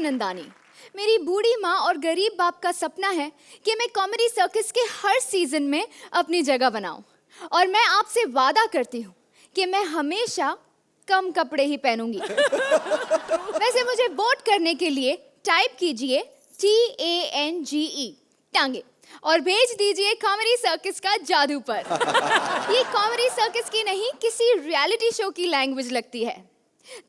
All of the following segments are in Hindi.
नंदानी। मेरी बूढ़ी माँ और गरीब बाप का सपना है कि मैं कॉमेडी सर्कस के हर सीजन में अपनी जगह बनाऊं। और मैं आपसे वादा करती हूँ कि मैं हमेशा कम कपड़े ही पहनूंगी। वैसे मुझे वोट करने के लिए टाइप कीजिए TANGE टांगे और भेज दीजिए कॉमेडी सर्कस का जादू पर। ये कॉमेडी सर्कस की नहीं, किसी रियलिटी शो की लैंग्वेज लगती है।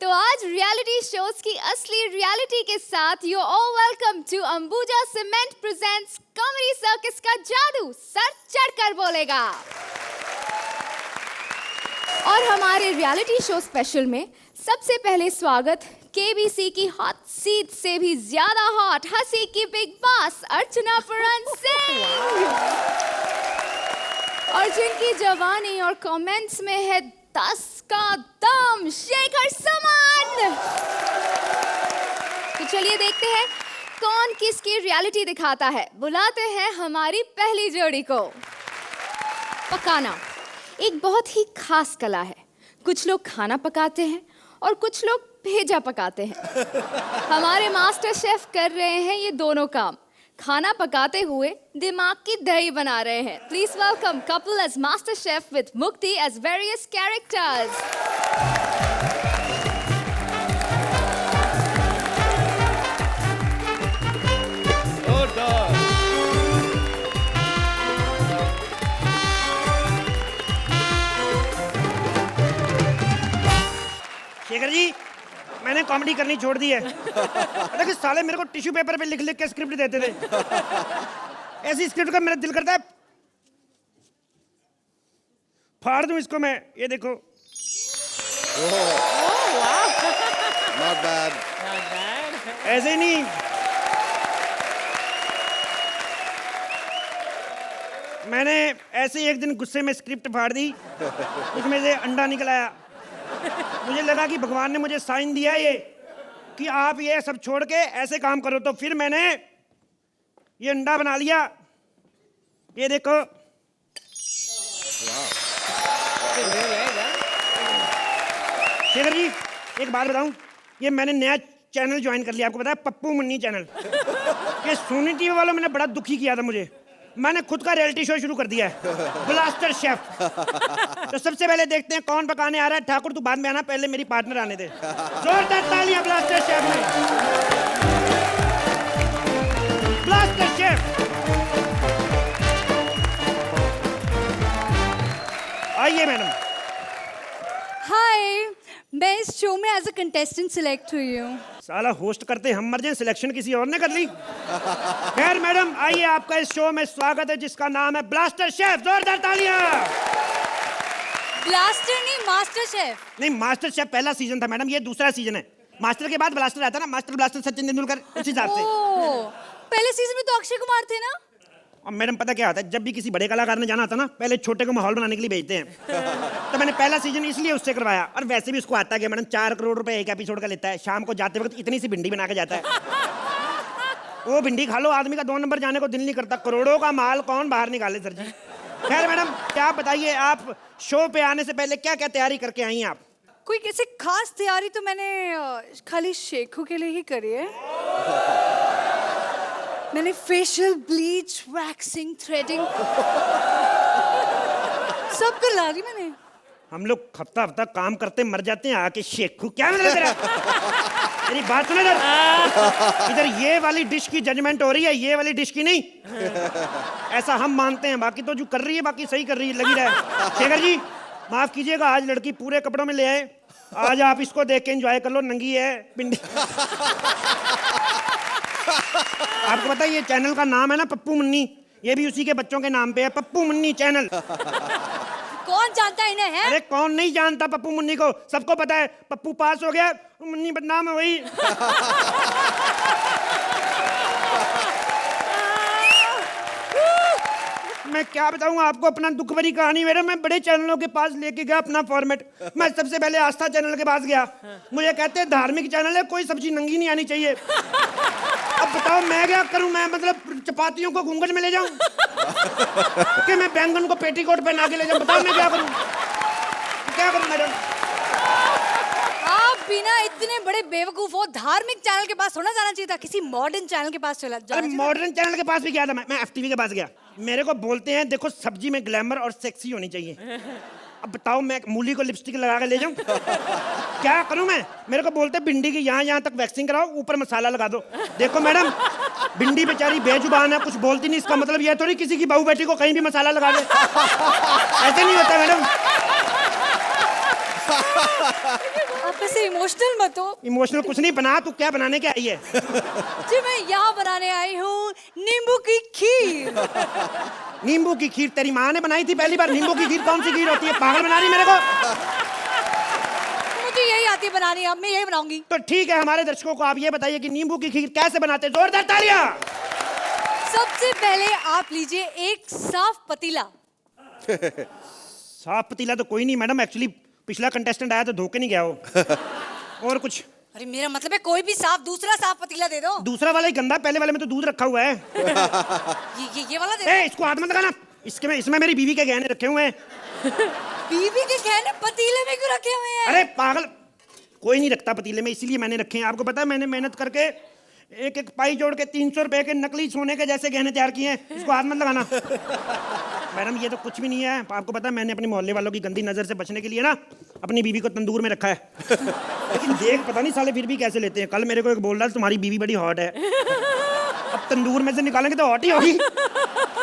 तो आज रियलिटी शोज की असली रियलिटी के साथ you all welcome to Ambuja cement presents comedy circus का जादू सर चढ़कर बोलेगा। और हमारे रियलिटी शो स्पेशल में सबसे पहले स्वागत KBC की हॉट सीट से भी ज्यादा हॉट हंसी की बिग बॉस अर्चना परन सिंह, और जिनकी जवानी और कमेंट्स में है 10 का दम, शेखर सुमन। तो चलिए देखते हैं कौन किसकी रियलिटी दिखाता है। बुलाते हैं हमारी पहली जोड़ी को। पकाना एक बहुत ही खास कला है। कुछ लोग खाना पकाते हैं और कुछ लोग भेजा पकाते हैं। हमारे मास्टर शेफ कर रहे हैं ये दोनों काम। खाना पकाते हुए दिमाग की दही बना रहे हैं। Please welcome couple as master chef with Mukti as various characters. Shekhar ji, मैंने कॉमेडी करनी छोड़ दी है। देखिए साले मेरे को टिश्यू पेपर पे लिख लिख के स्क्रिप्ट देते थे। ऐसी स्क्रिप्ट का मेरा दिल करता है फाड़ दूं इसको मैं। ये देखो। Not bad. ऐसे ही नहीं, मैंने ऐसे ही एक दिन गुस्से में स्क्रिप्ट फाड़ दी, उसमें से अंडा निकल आया। मुझे लगा कि भगवान ने मुझे साइन दिया है ये कि आप ये सब छोड़ के ऐसे काम करो, तो फिर मैंने ये अंडा बना लिया। ये देखो। शेखर जी एक बात बताऊं, ये मैंने नया चैनल ज्वाइन कर लिया, आपको पता है, पप्पू मुन्नी चैनल। ये सोनी टीवी वालों मैंने बड़ा दुखी किया था मुझे। मैंने खुद का रियलिटी शो शुरू कर दिया है, ब्लास्टर शेफ। तो सबसे पहले देखते हैं कौन पकाने आ रहा है। ठाकुर तू बाद में आना, पहले मेरी पार्टनर आने दे। जोरदार तालियां ब्लास्टर शेफ में। ब्लास्टर शेफ आइए मैडम। हाय, मैं इस शो में एज अ कंटेस्टेंट सिलेक्ट हुई हूँ। साला होस्ट करते हम मर जाए, सिलेक्शन किसी और ने कर ली। खैर मैडम आइए, आपका इस शो में स्वागत है जिसका नाम है ब्लास्टर शेफ। जोरदार तालियां। ब्लास्टर नहीं, मास्टर शेफ। नहीं, मास्टर शेफ पहला सीजन था मैडम, ये दूसरा सीजन है। मास्टर के बाद ब्लास्टर आता ना, मास्टर ब्लास्टर सचिन तेंदुलकर, उस हिसाब से। पहले सीजन में तो अक्षय कुमार थे ना। और मैडम पता क्या होता है, जब भी किसी बड़े कलाकार ने जाना आता ना, पहले छोटे को माहौल बनाने के लिए भेजते हैं। तो मैंने पहला सीजन इसलिए उससे करवाया। और वैसे भी उसको आता है कि मैडम 4 करोड़ रुपए एक एपिसोड का लेता है। शाम को जाते वक्त इतनी सी भिंडी बना के जाता है। वो भिंडी खा लो, आदमी का 2 नंबर जाने को दिल नहीं करता। करोड़ों का माल कौन बाहर निकाले सर जी। खैर मैडम क्या बताइए, आप शो पे आने से पहले क्या क्या तैयारी करके आई हैं आप? कोई कैसे खास तैयारी तो मैंने खाली शेखू के लिए ही करी है। मैंने फेशियल, ब्लीच, वैक्सिंग, थ्रेडिंग सब कर ला दी मैंने। हम लोग हफ्ता हफ्ता काम करते मर जाते हैं, आके शेखू क्या मतलब तेरा? मेरी बात सुनो इधर ये वाली डिश की जजमेंट हो रही है, ये वाली डिश की नहीं। ऐसा हम मानते हैं, बाकी तो जो कर रही है बाकी सही कर रही है, लगी रहे। शेखर जी माफ कीजिएगा, आज लड़की पूरे कपड़ों में ले आए। आज आप इसको देख के एंजॉय कर लो, नंगी है पिंडी। आपको पता है ये चैनल का नाम है ना पप्पू मुन्नी, ये भी उसी के बच्चों के नाम पे है, पप्पू मुन्नी चैनल। कौन जानता है इन्हें है? अरे कौन नहीं जानता पप्पू मुन्नी को, सबको पता है। पप्पू पास हो गया, मुन्नी बदनाम है वही। मैं क्या बताऊं आपको अपना दुख भरी कहानी। मेरा मैं बड़े चैनलों के पास लेके गया अपना फॉर्मेट। मैं सबसे पहले आस्था चैनल के पास गया, मुझे कहते हैं धार्मिक चैनल है, कोई सब्जी नंगी नहीं आनी चाहिए। अब बताओ मैं क्या करूं, मैं मतलब चपातियों को घूंघट में ले जाऊं कि मैं बैंगन को पेटीकोट पहना के ले जाऊं? बताओ मैं क्या करूं, क्या करूं मैडम? आप आप ही ना इतने बड़े बेवकूफ हो, धार्मिक चैनल के पास थोड़ा जाना चाहिए था, किसी मॉडर्न चैनल के पास चला अरे मॉडर्न चैनल के पास भी गया था मैं FTV के पास गया। मेरे को बोलते हैं देखो सब्जी में ग्लैमर और सेक्सी होनी चाहिए। अब बताओ मैं मूली को लिपस्टिक लगा के ले जाऊं? क्या करूं मैं? मेरे को बोलते भिंडी की यहाँ तक वैक्सिंग कराओ, ऊपर मसाला लगा दो। देखो मैडम, भिंडी बेचारी बेजुबान है, कुछ बोलती नहीं, इसका मतलब यह थोड़ी किसी की बहू बेटी को कहीं भी मसाला लगा दे। ऐसे नहीं होता मैडम। आप ऐसे इमोशनल मत हो। इमोशनल कुछ नहीं बना, तू क्या बनाने के आई है? जी मैं यहाँ बनाने आई हूँ नींबू की खीर। नींबू की खीर तेरी माँ ने बनाई थी पहली बार? नींबू की खीर कौन सी खीर होती है? पागल बना रही मेरे को। मुझे यही आती है बनानी, अब मैं यही बनाऊंगी। तो ठीक है, हमारे दर्शकों को आप ये बताइए कि नींबू की खीर कैसे बनाते हैं? जोरदार तालियां। सबसे पहले आप लीजिए एक साफ पतीला। साफ पतीला तो कोई नहीं मैडम, एक्चुअली पिछला कंटेस्टेंट आया तो धोखे नहीं गया वो। और कुछ? अरे मेरा मतलब है कोई भी दूसरा साफ पतीला दे दो। दूसरा वाला ही गंदा, पहले वाले में तो दूध रखा हुआ है। ये वाला दे दो। इसको हाथ मत लगाना, इसमें मेरी बीवी के गहने रखे हुए हैं। बीवी के गहने पतीले में क्यों रखे हुए हैं? अरे पागल, कोई नहीं रखता पतीले में, इसीलिए मैंने रखे हैं। आपको पता है मैंने मेहनत करके एक पाई जोड़ के 300 रुपए के नकली सोने के जैसे गहने तैयार किए हैं। इसको हाथ मत लगाना। मैडम ये तो कुछ भी नहीं है। आपको पता है मैंने अपने मोहल्ले वालों की गंदी नजर से बचने के लिए ना अपनी बीवी को तंदूर में रखा है। लेकिन देख पता नहीं साले फिर भी कैसे लेते हैं। कल मेरे को एक बोल रहा है तुम्हारी बीवी बड़ी हॉट है। अब तंदूर में से निकालेंगे तो हॉट ही होगी,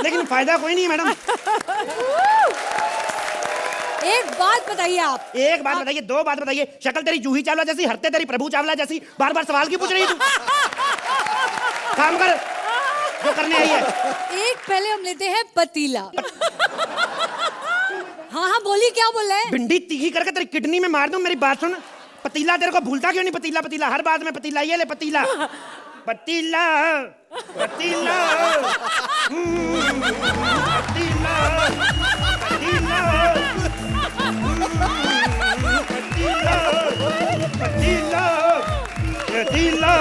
लेकिन फायदा कोई नहीं है मैडम। एक बात बताइए आप। एक बात बताइए, दो बात बताइए। शक्ल तेरी जूही चावला जैसी, हरते तेरी प्रभु चावला जैसी, बार बार सवाल क्यों पूछ रही है तू? काम कर जो करने आई है। एक पहले हम लेते हैं पतीला। हाँ बोलिए, क्या बोल रहे हैं? भिंडी तीखी करके तेरी किडनी में मार दूं। मेरी बात सुन, पतीला तेरे को भूलता क्यों नहीं? पतीला पतीला हर बात में पतीला, ये ले पतीला पतीला पतीला पतीला पतीला पतीला।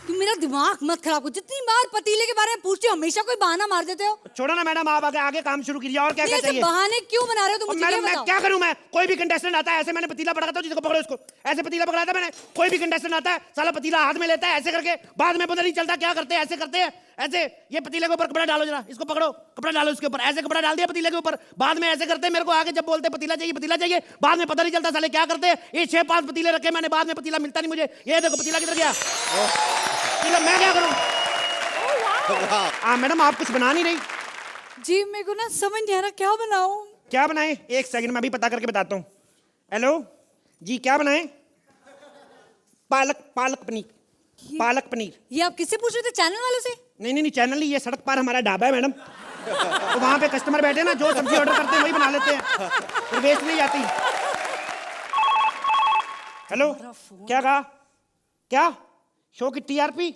तुम मेरा दिमाग मत खराब करो। जितनी बार पतीले के बारे में पूछते हो हमेशा कोई बहाना मार देते हो। छोड़ो ना मैडम, आप आगे काम शुरू कीजिए। और क्या क्या चाहिए? बहाने क्यों बना रहे हो तुम? मुझे मैडम ये मैं बताओ। क्या करूं? मैं कोई भी कंटेस्टेंट आता है ऐसे मैंने पतीला पकड़ाता हूं, जिसको पकड़ो इसको। ऐसे पतीला पकड़ाता मैंने। कोई भी कंटेस्टेंट आता है साला पतीला हाथ में लेता है ऐसे करके, बाद में पता नहीं चलता क्या करते हैं। ऐसे करते हैं ऐसे, ये पतीले के ऊपर कपड़ा डालो, जरा इसको पकड़ो, कपड़ा डालो इसके ऊपर, ऐसे कपड़ा डाल दिया पतीले के ऊपर। बाद में ऐसे करते हैं, मेरे को आगे जब बोलते पतीला चाहिए, बाद में पता नहीं चलता साले क्या करते हैं। ये 6-5 पतीले रखे मैंने, बाद में पतीला मिलता नहीं मुझे। ये देखो पतीला किधर गया? पतीला मैं क्या करूं? मैडम आप कुछ बना नहीं रही? जी मेरे को ना समझ नहीं आ रहा क्या बनाऊं। क्या बनाए? एक सेकंड में अभी पता करके बताता हूँ। हेलो जी, क्या बनाए? पालक पनीर। ये आप किससे पूछ रहे थे? चैनल वालों से? नहीं चैनल नहीं, ये सड़क पार हमारा ढाबा है मैडम। तो वहां पे कस्टमर बैठे ना, जो सब्जी ऑर्डर करते हैं वही बना लेते हैं, फिर वेस्ट नहीं जाती। हेलो क्या कहा? क्या शो की टीआरपी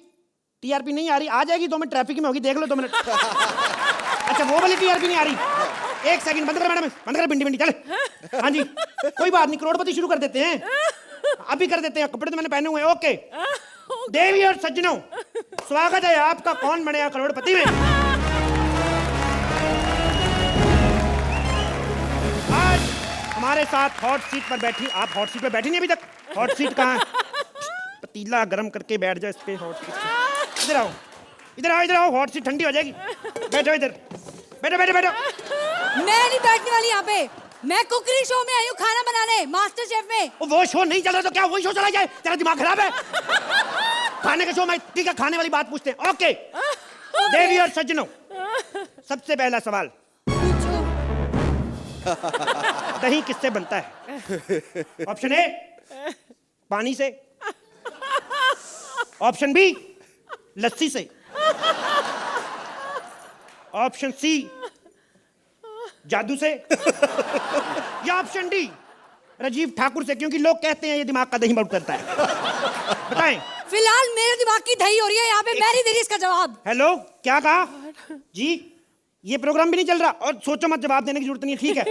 नहीं आ रही? आ जाएगी 2 मिनट, ट्रैफिक में होगी, देख लो 2 मिनट। अच्छा वो वाली टीआरपी नहीं आ रही? एक सेकंड, बंद कर मैडम, बंद कर। भिंडी चले। हाँ जी कोई बात नहीं, करोड़पति शुरू कर देते हैं, अभी कर देते हैं। कपड़े तो मैंने पहने हुए हैं। ओके देवी और सज्जनों, स्वागत है आपका कौन बनेगा करोड़पति में। आज हमारे साथ हॉट सीट पर बैठी, आप हॉट सीट पर बैठी नहीं अभी तक? हॉट सीट कहाँ है? पतीला गरम करके बैठ जाओ इस पे हॉट सीट। इधर आओ, हॉट सीट ठंडी हो जाएगी। बैठो इधर, बैठो। मैं नहीं बैठने वाली यहाँ पे। मैं कुकरी शो में आई हूँ, खाना बनाने, मास्टर शेफ में। वो शो नहीं चल रहा तो क्या वही शो चला जाए? तेरा दिमाग खराब है? खाने का शो में, ठीक है खाने वाली बात पूछते हैं। ओके देवी और सज्जनों, सबसे पहला सवाल, दही किससे बनता है? ऑप्शन ए पानी से, ऑप्शन बी लस्सी से, ऑप्शन सी जादू से, या ऑप्शन डी राजीव ठाकुर से, क्योंकि लोग कहते हैं ये दिमाग का दही बहुत करता है। बताएं। फिलहाल मेरे दिमाग की दही हो रही है यहाँ पे, मैं नहीं दे रही इसका जवाब। हेलो क्या कहा जी? ये प्रोग्राम भी नहीं चल रहा और सोचो मत, जवाब देने की जरूरत नहीं है, ठीक है?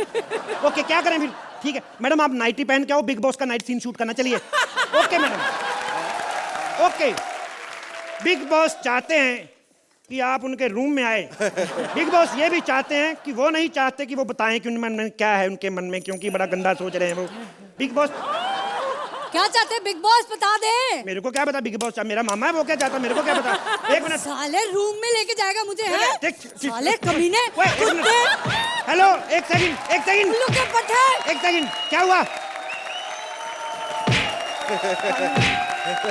ओके क्या करें फिर? ठीक है मैडम, आप नाइटी पहन के आओ, बिग बॉस का नाइट सीन शूट करना। चलिए okay madam. Okay big Boss चाहते हैं कि आप उनके रूम में आए। बिग बॉस ये भी चाहते हैं कि वो नहीं चाहते कि वो बताएं कि उनके मन में क्या है, उनके मन में, क्योंकि बड़ा गंदा सोच रहे हैं वो। बिग बॉस क्या चाहते हैं बिग बॉस बता दे। मेरे को क्या पता बिग बॉस मेरा मामा है वो क्या चाहता मेरे को क्या पता। एक मिनट साले रूम में लेके जाएगा मुझे है। देख- साले कमीने ओए, एक मिनट। कुत्ते हेलो एक सेकंड उल्लू के पट्टे। एक सेकंड क्या हुआ।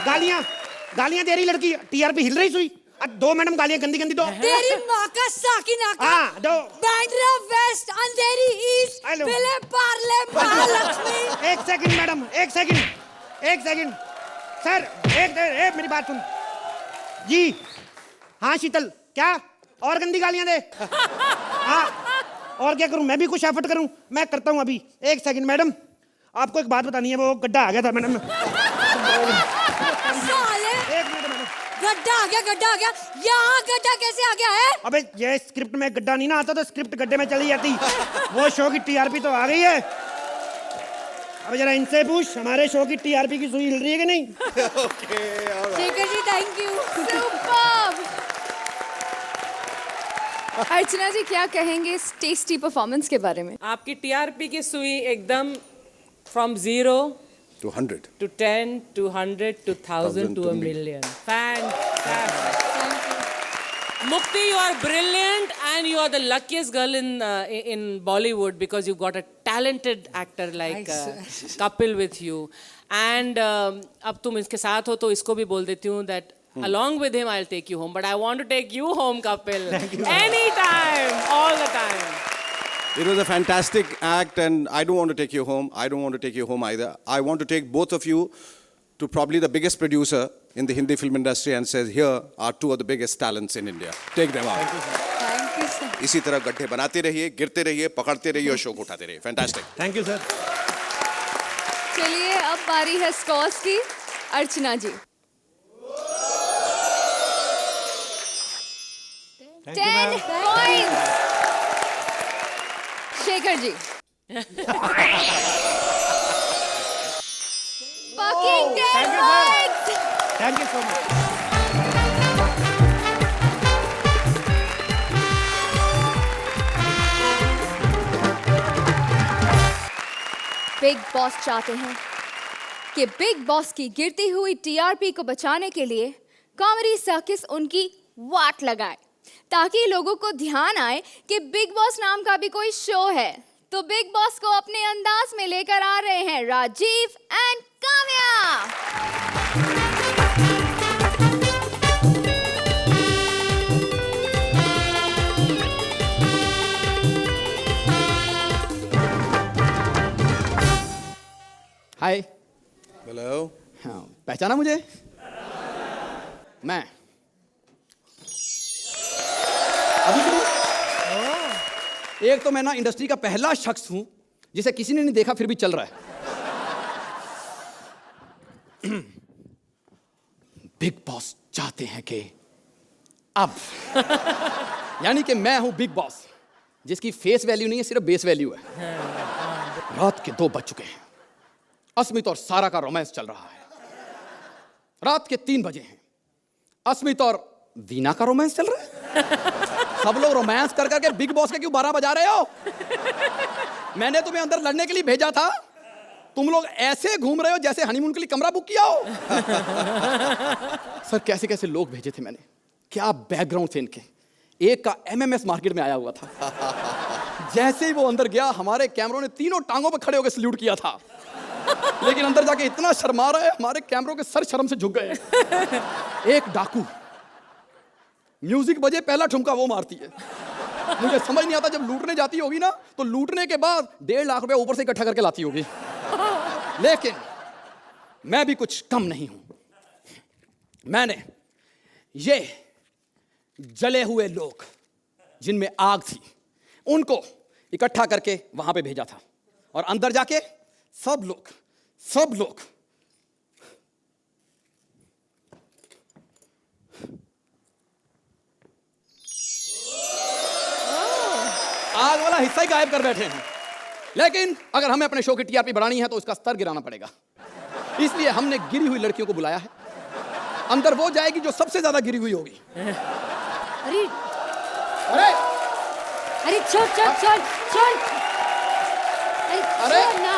गालियां गालियां दे रही लड़की टीआरपी हिल रही सुई। 2 मैडम गालियां गंदी गंदी दो। तेरी माँ का साकी नाका। हाँ दो। बांद्रा वेस्ट अंधेरी ईस्ट हेलो। विले पार्ले महालक्ष्मी। एक सेकंड मैडम एक सेकंड सर एक मेरी बात सुन जी। हाँ शीतल क्या और गंदी गालियां दे। हाँ और क्या करूं मैं भी कुछ एफर्ट करूं मैं करता हूं अभी। एक सेकंड मैडम आपको एक बात बतानी है वो गड्ढा आ गया था मैडम। साले एक मिनट मैडम। गड्ढा आ गया यहाँ गड्ढा कैसे आ गया है। अबे ये स्क्रिप्ट में गड्ढा नहीं ना आता तो स्क्रिप्ट गड्ढे में चली जाती। वो शो की टीआरपी तो आ गई है। अब जरा इनसे पूछ हमारे शो की टीआरपी की सुई हिल रही है कि नहीं। Shekhar ji thank you. Superb. अर्चना जी क्या कहेंगे इस टेस्टी परफॉर्मेंस के बारे में? आपकी टीआरपी की सुई एकदम from 0 to 100. to 10 to 100 to 1000 to a million. Fantastic. Mukti, you are brilliant and you are the luckiest girl in Bollywood because you got a talented actor like Kapil with you. And अब तुम इसके साथ हो तो इसको भी बोल देती हूँ that along with him I'll take you home. But I want to take you home, Kapil. Anytime, all the time. It was a fantastic act, and I don't want to take you home. I don't want to take you home either. I want to take both of you to probably the biggest producer in the Hindi film industry and says, here are 2 of the biggest talents in India. Take them out. Thank you sir. इसी तरह गड्ढे बनाते रहिए, गिरते रहिए, पकड़ते रहिए और शो को उठाते रहिए. Fantastic. Thank you sir. चलिए अब बारी है स्कॉर्स की। Archana ji 10 points. Shekhar ji fucking 10 points। Thank you so much. Bigg Boss चाहते हैं कि बिग बॉस की गिरती हुई टीआरपी को बचाने के लिए कॉमेडी सर्किस उनकी वाट लगाए ताकि लोगों को ध्यान आए कि बिग बॉस नाम का भी कोई शो है। तो बिग बॉस को अपने अंदाज में लेकर आ रहे हैं Rajiv and Kavya. Hi. Hello. हाँ, पहचाना मुझे? मैं अभी शुरू। एक तो मैं ना इंडस्ट्री का पहला शख्स हूं जिसे किसी ने नहीं देखा फिर भी चल रहा है। बिग बॉस चाहते हैं कि अब यानी कि मैं हूं बिग बॉस जिसकी फेस वैल्यू नहीं है सिर्फ बेस वैल्यू है। रात के 2 बज चुके हैं। अस्मित और सारा का रोमांस चल रहा है। रात के 3 बजे हैं। अस्मित और वीना का रोमांस चल रहा है। सब लोग रोमांस कर करके बिग बॉस के क्यों 12 बजा रहे हो? मैंने तुम्हें अंदर लड़ने के लिए भेजा था। तुम लोग ऐसे घूम रहे हो जैसे हनीमून के लिए कमरा बुक किया हो। सर कैसे कैसे लोग भेजे थे मैंने, क्या बैकग्राउंड थे इनके। एक का एमएमएस मार्केट में आया हुआ था। जैसे ही वो अंदर गया हमारे कैमरों ने तीनों टांगों पर खड़े होकर सल्यूट किया था। लेकिन अंदर जाके इतना शर्मा रहा है हमारे कैमरों के सर शर्म से झुक गए। एक डाकू म्यूजिक बजे पहला ठुमका वो मारती है। मुझे समझ नहीं आता जब लूटने जाती होगी ना तो लूटने के बाद 1.5 लाख रुपए ऊपर से इकट्ठा करके लाती होगी। लेकिन मैं भी कुछ कम नहीं हूं। मैंने ये जले हुए लोग जिनमें आग थी उनको इकट्ठा करके वहां पे भेजा था और अंदर जाके सब लोग आग वाला हिस्सा ही गायब कर बैठे हैं। लेकिन अगर हमें अपने शो की टीआरपी बढ़ानी है तो उसका स्तर गिराना पड़ेगा। इसलिए हमने गिरी हुई लड़कियों को बुलाया है। अंदर वो जाएगी जो सबसे ज्यादा गिरी हुई होगी। अरे अरे अरे चल चल चल चल। अरे! चल ना।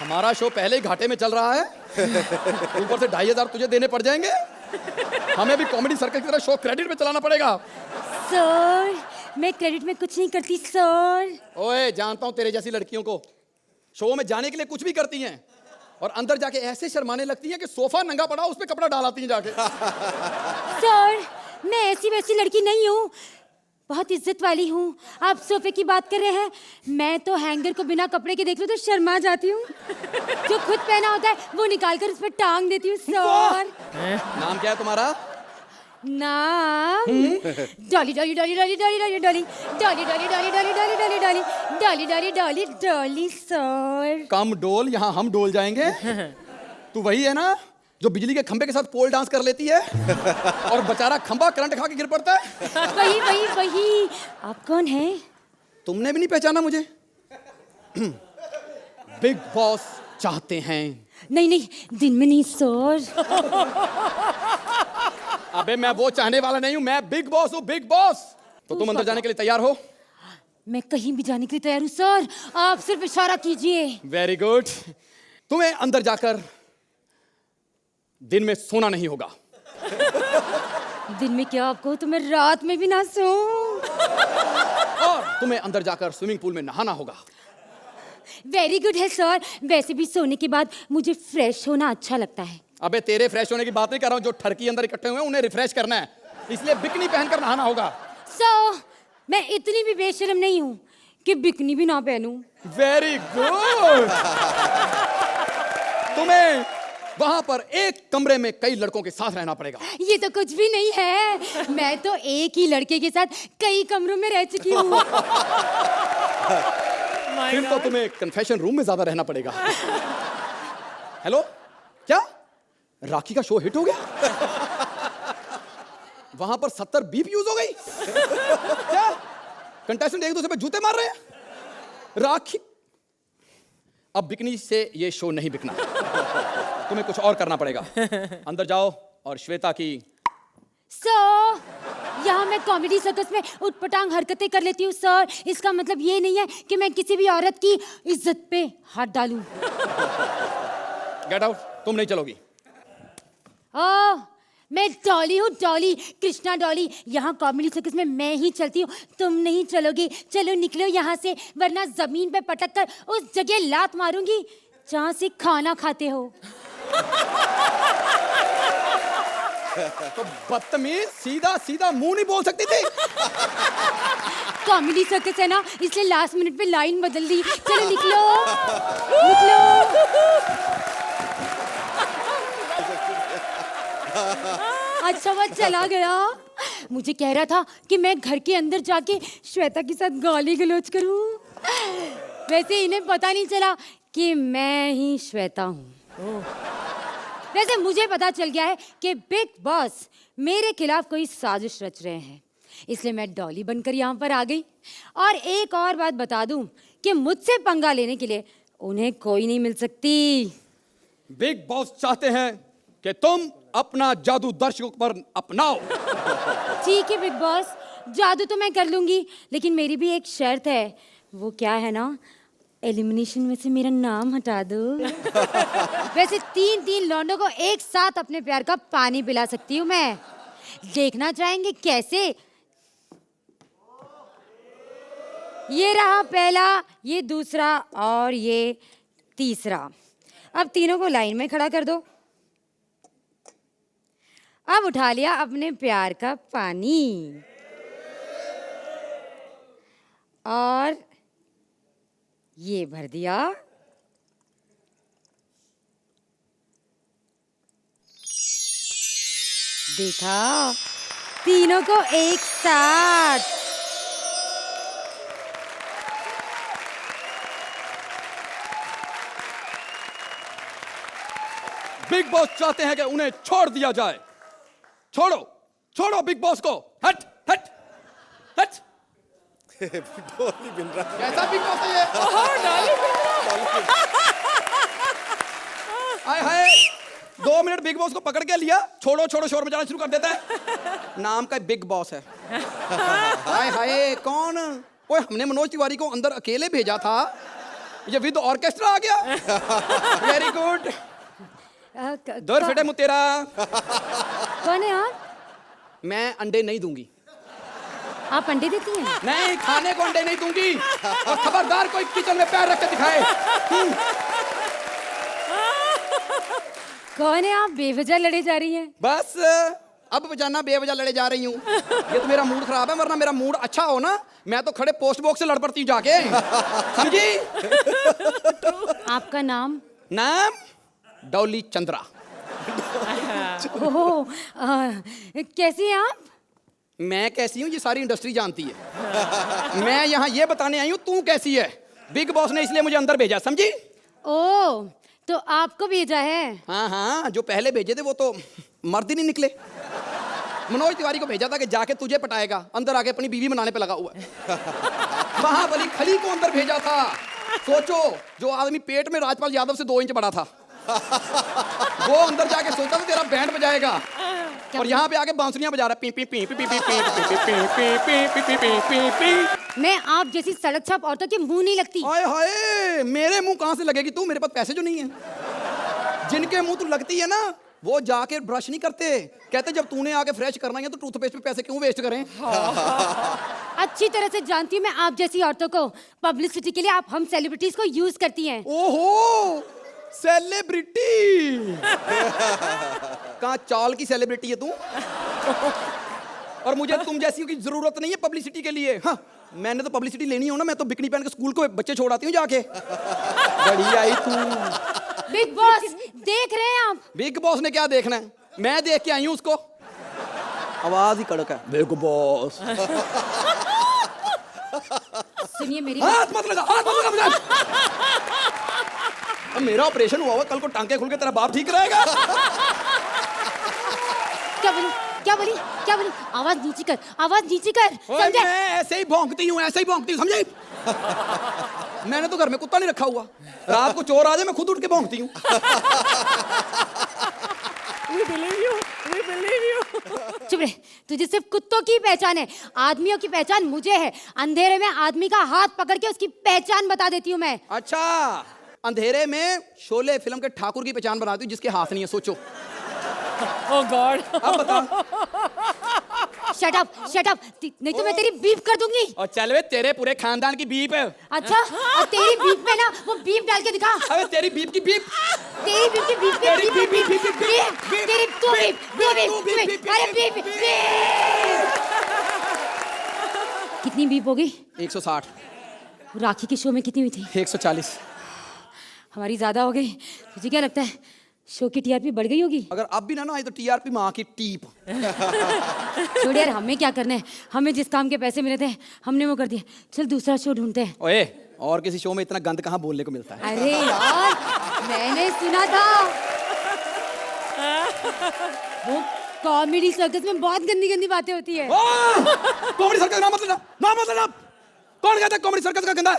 हमारा शो पहले ही घाटे में चल रहा है, ऊपर से 2500 तुझे देने पड़ जाएंगे। हमें भी कॉमेडी सर्कल की तरह शो क्रेडिट में चलाना पड़ेगा। सर मैं क्रेडिट में कुछ नहीं करती सर। ओए जानता हूँ तेरे जैसी लड़कियों को, शो में जाने के लिए कुछ भी करती हैं और अंदर जाके ऐसे शर्माने लगती हैं कि सोफा नंगा पड़ा उस पे कपड़ा डालाती हैं जाके। सर मैं ऐसी वैसी लड़की नहीं हूँ, बहुत इज्जत वाली हूँ। आप सोफे की बात कर रहे हैं, मैं तो हैंगर को बिना कपड़े के देख लूं तो शर्मा जाती हूँ। जो खुद पहना होता है वो निकाल कर उस पर टांग देती हूँ सर। नाम क्या है तुम्हारा? नाम डॉली डॉली डॉली डॉली डॉली डॉली डॉली डॉली डॉली डॉली डॉली डॉली डॉली डॉली डॉली डॉली डॉली डॉली सर। कम डोल, यहाँ हम डोल जाएंगे। तू वही है ना जो बिजली के खंबे के साथ पोल डांस कर लेती है और बेचारा खंबा करंट खा के गिर पड़ता है? वही वही वही। आप कौन हैं? तुमने भी नहीं पहचाना मुझे? बिग बॉस चाहते हैं। नहीं नहीं दिन में नहीं सर। अबे मैं वो चाहने वाला नहीं हूँ, मैं बिग बॉस हूँ, बिग बॉस। तो तुम अंदर जाने के लिए तैयार हो? मैं कहीं भी जाने के लिए तैयार हूँ सर, आप सिर्फ इशारा कीजिए। Very good. तुम्हें अंदर जाकर दिन में सोना नहीं होगा। दिन में क्या आपको, तो मैं रात में भी ना सोऊं। और तुम्हें अंदर जाकर स्विमिंग पूल में नहाना होगा। वेरी गुड है सर, वैसे भी सोने के बाद मुझे फ्रेश होना अच्छा लगता है। अबे तेरे फ्रेश होने की बात नहीं कर रहा हूँ, जो ठरकी अंदर इकट्ठे हुए हैं उन्हें रिफ्रेश करना है, इसलिए बिकनी पहनकर नहाना होगा। सर मैं इतनी भी बेशर्म नहीं हूँ कि बिकनी भी ना पहनूं। Very good. तुम्हें वहां पर एक कमरे में कई लड़कों के साथ रहना पड़ेगा। ये तो कुछ भी नहीं है, मैं तो एक ही लड़के के साथ कई कमरों में रह चुकी हूँ। फिर तो तुम्हें कन्फेशन रूम में ज्यादा रहना पड़ेगा। हेलो, क्या राखी का शो हिट हो गया? वहां पर 70 बीप यूज हो गई? क्या कंटेस्टेंट एक दूसरे पे जूते मार रहे हैं? राखी, अब बिकनी से ये शो नहीं बिकना। तुम्हें कुछ और करना पड़ेगा। अंदर जाओ और श्वेता की सर यहाँ मैं कॉमेडी सर्कस में उटपटांग हरकतें कर लेती हूँ सर, इसका मतलब ये नहीं है कि मैं किसी भी औरत की इज्जत पे हाथ डालूं। गेट आउट, तुम नहीं चलोगी। मैं डॉली हूँ, डॉली, कृष्णा डॉली। यहाँ कॉमेडी सर्कस में मैं ही चलती हूँ, तुम नहीं चलोगी। चलो निकलो यहाँ से, वरना जमीन पे पटक कर उस जगह लात मारूंगी जहाँ से खाना खाते हो। तो बदतमीज, सीधा सीधा मुंह नहीं बोल सकती थी? कॉमेडी सर्कस है ना, इसलिए लास्ट मिनट पे लाइन बदल दी। चलो निकलो निकलो। अच्छा वो चला गया। मुझे कह रहा था कि मैं घर के अंदर जाके श्वेता के साथ गाली गलौज करूं। वैसे इन्हें पता नहीं चला कि मैं ही श्वेता हूँ। वैसे मुझे पता चल गया है कि बिग बॉस मेरे खिलाफ कोई साजिश रच रहे हैं, इसलिए मैं डॉली बनकर यहाँ पर आ गई। और एक और बात बता दूं कि मुझसे पंगा लेने के लिए उन्हें कोई नहीं मिल सकती। बिग बॉस चाहते हैं कि तुम अपना जादू दर्शकों पर अपनाओ। ठीक है बिग बॉस, जादू तो मैं कर लूंगी, लेकिन मेरी भी एक शर्त है। वो क्या है ना, एलिमिनेशन में से मेरा नाम हटा दो। वैसे 3 लौंडों को एक साथ अपने प्यार का पानी पिला सकती हूँ मैं। देखना चाहेंगे कैसे? ये रहा पहला, ये दूसरा और ये तीसरा। अब तीनों को लाइन में खड़ा कर दो। अब उठा लिया अपने प्यार का पानी और ये भर दिया। देखा, तीनों को एक साथ। बिग बॉस चाहते हैं कि उन्हें छोड़ दिया जाए। छोड़ो, छोड़ो बिग बॉस को। हट हट हट। डॉली बिन रहा। कैसा बिग बॉस है ये? हाय हाय, 2 मिनट बिग बॉस को पकड़ के लिया, छोड़ो छोड़ो शोर मचाना शुरू कर देता है। नाम का बिग बॉस है। हाय हाय, कौन? ओए हमने मनोज तिवारी को अंदर अकेले भेजा था, ये विद ऑर्केस्ट्रा आ गया। Very good. दर फेटे मुतेरा। कौन है आप? मैं अंडे नहीं दूंगी। आप अंडे देती हैं? नहीं, खाने को अंडे नहीं दूंगी। और खबरदार कोई किचन में पैर रख के दिखाए। कौन है आप? बेवजह लड़े जा रही हैं। बस अब बजाना बेवजह लड़े जा रही हूँ। ये तो मेरा मूड खराब है, वरना मेरा मूड अच्छा हो ना, मैं तो खड़े पोस्ट बॉक्स से लड़ पड़ती हूँ जाके। समझी? आपका नाम? नाम डॉली चंद्रा। ओह, कैसी हैं आप? मैं कैसी हूँ ये सारी इंडस्ट्री जानती है। मैं यहाँ ये बताने आई हूँ तू कैसी है। बिग बॉस ने इसलिए मुझे अंदर भेजा, समझी? ओह, तो आपको भेजा है? हाँ हाँ, जो पहले भेजे थे वो तो मर्द ही नहीं निकले। मनोज तिवारी को भेजा था कि जाके तुझे पटाएगा, अंदर आके अपनी बीवी बनाने पे लगा हुआ है। महाबली खली को अंदर भेजा था। सोचो, जो आदमी पेट में राजपाल यादव से 2 इंच बड़ा था, वो अंदर जाके सोचा था तेरा बैंड बजाएगा, और यहाँ पे आके बांसुरियां बजा रहा है। P P P P P P P P P P P P P P. मैं आप जैसी सड़क छाप औरतों के मुंह नहीं लगती। हाय हाय, मेरे मुंह कहाँ से लगेगी तू? मेरे पास पैसे जो नहीं है। जिनके मुंह तू लगती है ना, वो जाके ब्रश नहीं करते। कहते जब तूने आके फ्रेश करना है तो टूथपेस्ट पे पैसे क्यों वेस्ट करें? अच्छी तरह से जानती हूँ मैं आप जैसी औरतों को। पब्लिसिटी के लिए आप हम सेलिब्रिटीज को यूज करती हैं। ओहो, सेलिब्रिटी। कहाँ चाल की सेलिब्रिटी है तू? और मुझे तुम जैसी की जरूरत नहीं है पब्लिसिटी के लिए। हाँ, मैंने तो पब्लिसिटी लेनी हो ना, मैं तो बिकनी पहन के स्कूल को बच्चे छोड़ आती हूँ जाके। बड़ी आई तू। बिग बॉस देख रहे हैं आप? बिग बॉस ने क्या देखना है? मैं देख के आई हूँ उसको। आवाज ही कड़क है। Big boss. सुनिए मेरी हाथ मत लगा, हाथ मत लगा मुझे। अब मेरा ऑपरेशन हुआ, कल को टांके खुल के तेरा बाप ठीक रहेगा। क्या बोली? क्या बोली? क्या बोली? आवाज नीची कर, आवाज नीची कर। समझे? मैं ऐसे ही भौंकती हूँ, ऐसे ही भौंकती हूँ, समझे? मैंने तो घर में कुत्ता नहीं रखा हुआ। रात को चोर आ जाए मैं खुद उठ के भौंकती हूँ। We believe you. We believe you. चुप रहे, तुझे सिर्फ कुत्तों की पहचान है, आदमियों की पहचान मुझे है। अंधेरे में आदमी का हाथ पकड़ के उसकी पहचान बता देती हूँ मैं। अच्छा, अंधेरे में शोले फिल्म के ठाकुर की पहचान बनाती हूँ जिसके हाथ नहीं है। सोचो। Oh God. अब बता। शट अप, शट अप, नहीं तो मैं तेरी बीप कर दूंगी। और चल वे, तेरे पूरे खानदान की बीप है। अच्छा, और तेरी बीप में ना वो बीप डाल के दिखा। अबे तेरी बीप की बीप। तेरी बीप की बीप, तेरी बीप, बीप, बीप, बीप, तेरी तू बीप, अरे बीप, बीप। कितनी बीप हो गई? 160। राखी के शो में कितनी हुई थी? 140। हमारी ज्यादा हो गई। तुझे क्या लगता है शो की टीआरपी बढ़ गई होगी? अगर अब भी ना आए तो टीआरपी माँ की टीप। छोड़ यार, हमें क्या करना है? हमें जिस काम के पैसे मिले थे हमने वो कर दिया। चल दूसरा शो ढूंढते हैं। ओए, और किसी शो में इतना गंद कहाँ बोलने को मिलता है? अरे यार, मैंने सुना था वो कॉमेडी सर्कस में बहुत गंदी गंदी बातें होती है। कॉमेडी सर्कस का नाम मत लेना, नाम मत लेना। कौन कहता है कॉमेडी सर्कस का गंदा है?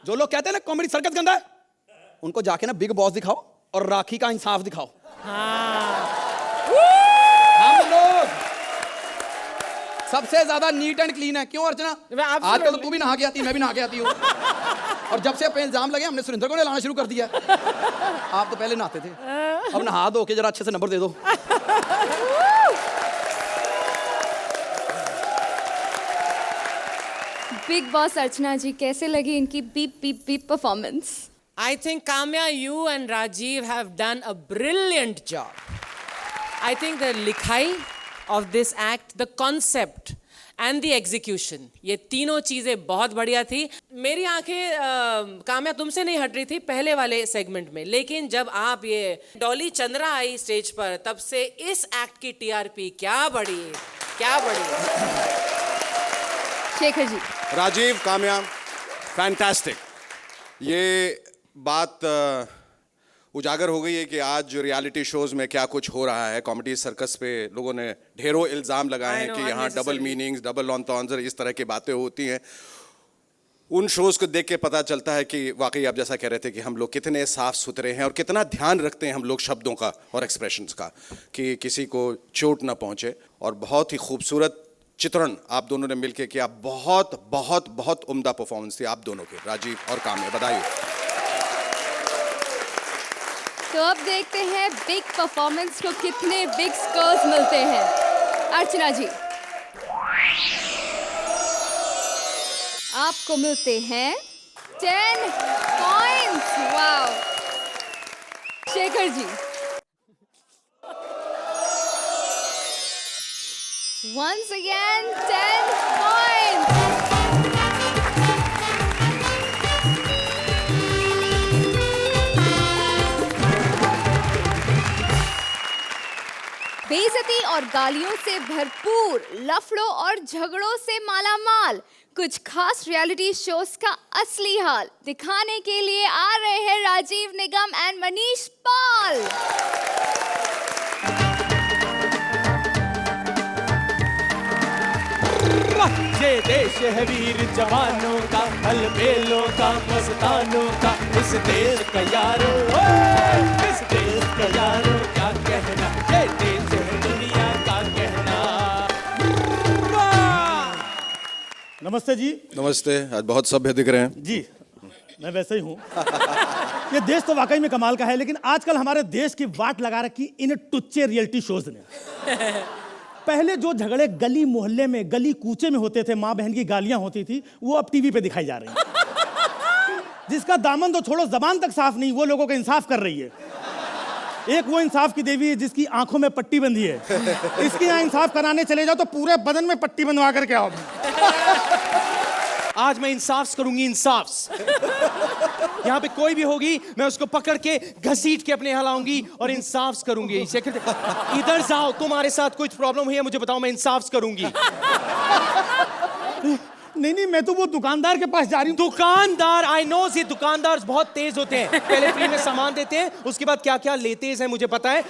जो लोग कहते हैं ना कॉमेडी सर्कस गंदा है, उनको जाके ना बिग बॉस दिखाओ और राखी का इंसाफ दिखाओ। हम लोग सबसे ज्यादा नीट एंड क्लीन है। क्यों अर्चना? आजकल तो तू भी नहा के आती है, मैं भी नहा के आती हूँ। और जब से पे इल्जाम लगे हमने सुरेंद्र को नहलाना शुरू कर दिया। आप तो पहले नहाते थे, अब नहा दो के जरा अच्छे से नंबर दे दो। बिग बॉस अर्चना जी, कैसे लगी इनकी beep beep beep performance? I think Kamya, you and Rajiv have done a brilliant job. I think the likhai of this act, the concept and the execution, ये तीनों चीजें बहुत बढ़िया थी। मेरी आंखें काम्या तुमसे नहीं हट रही थी पहले वाले सेगमेंट में, लेकिन जब आप ये डॉली चंद्रा आई स्टेज पर, तब से इस एक्ट की टीआरपी क्या बढ़ी, क्या बढ़ी। शेखर जी। राजीव, काम्या, फैंटास्टिक। ये बात उजागर हो गई है कि आज जो रियलिटी शोज में क्या कुछ हो रहा है। कॉमेडी सर्कस पे लोगों ने ढेरों इल्ज़ाम लगाए हैं कि यहाँ डबल मीनिंग्स, डबल ऑन्टोन्जर, इस तरह की बातें होती हैं। उन शोज़ को देख के पता चलता है कि वाकई आप जैसा कह रहे थे कि हम लोग कितने साफ सुथरे हैं और कितना ध्यान रखते हैं हम लोग शब्दों का और एक्सप्रेशंस का कि किसी को चोट ना पहुँचे। और बहुत ही खूबसूरत चित्रण आप दोनों ने मिलके किया, बहुत बहुत बहुत उम्दा परफॉर्मेंस थी आप दोनों के, राजीव और काम्या, बधाई। तो अब देखते हैं बिग परफॉर्मेंस को कितने बिग स्कोर्स मिलते हैं। अर्चना जी, आपको मिलते हैं 10 points. Wow. Shekhar ji, once again 10 points. बेइज्जती और गालियों से भरपूर, लफड़ों और झगड़ों से मालामाल कुछ खास रियलिटी शोज का असली हाल दिखाने के लिए आ रहे हैं राजीव निगम एंड मनीष पॉल। ये देश है वीर जवानों का, अलबेलों का, मस्तानों का, इस देश का यारो, इस देश का यारो क्या कहना, ये देश है दुनिया का कहना। नमस्ते जी। नमस्ते, आज बहुत सभ्य दिख रहे हैं। जी, मैं वैसे ही हूँ। ये देश तो वाकई में कमाल का है, लेकिन आजकल हमारे देश की वाट लगा रखी इन टुच्चे रियलिटी शोज ने। पहले जो झगड़े गली मोहल्ले में, गली कूचे में होते थे, माँ बहन की गालियां होती थी, वो अब टीवी पे दिखाई जा रही हैं। जिसका दामन तो छोड़ो, जबान तक साफ नहीं, वो लोगों का इंसाफ कर रही है। एक वो इंसाफ की देवी है जिसकी आंखों में पट्टी बंधी है, इसके यहाँ इंसाफ कराने चले जाओ तो पूरे बदन में पट्टी बंधवा करके आओ। आज मैं इंसाफ करूंगी, इंसाफ। यहाँ पे कोई भी होगी मैं उसको पकड़ के घसीट के अपने यहाँ लाऊंगी और इंसाफ करूंगी। इधर जाओ, तुम्हारे साथ कुछ प्रॉब्लम हुई है मुझे बताओ, मैं इंसाफ करूंगी। नहीं, मैं तो वो दुकानदार के पास जा रही हूँ। दुकानदार, आई नो, ये दुकानदार बहुत तेज होते हैं, पहले फ्री में सामान देते हैं, उसके बाद क्या क्या लेते हैं मुझे पता है।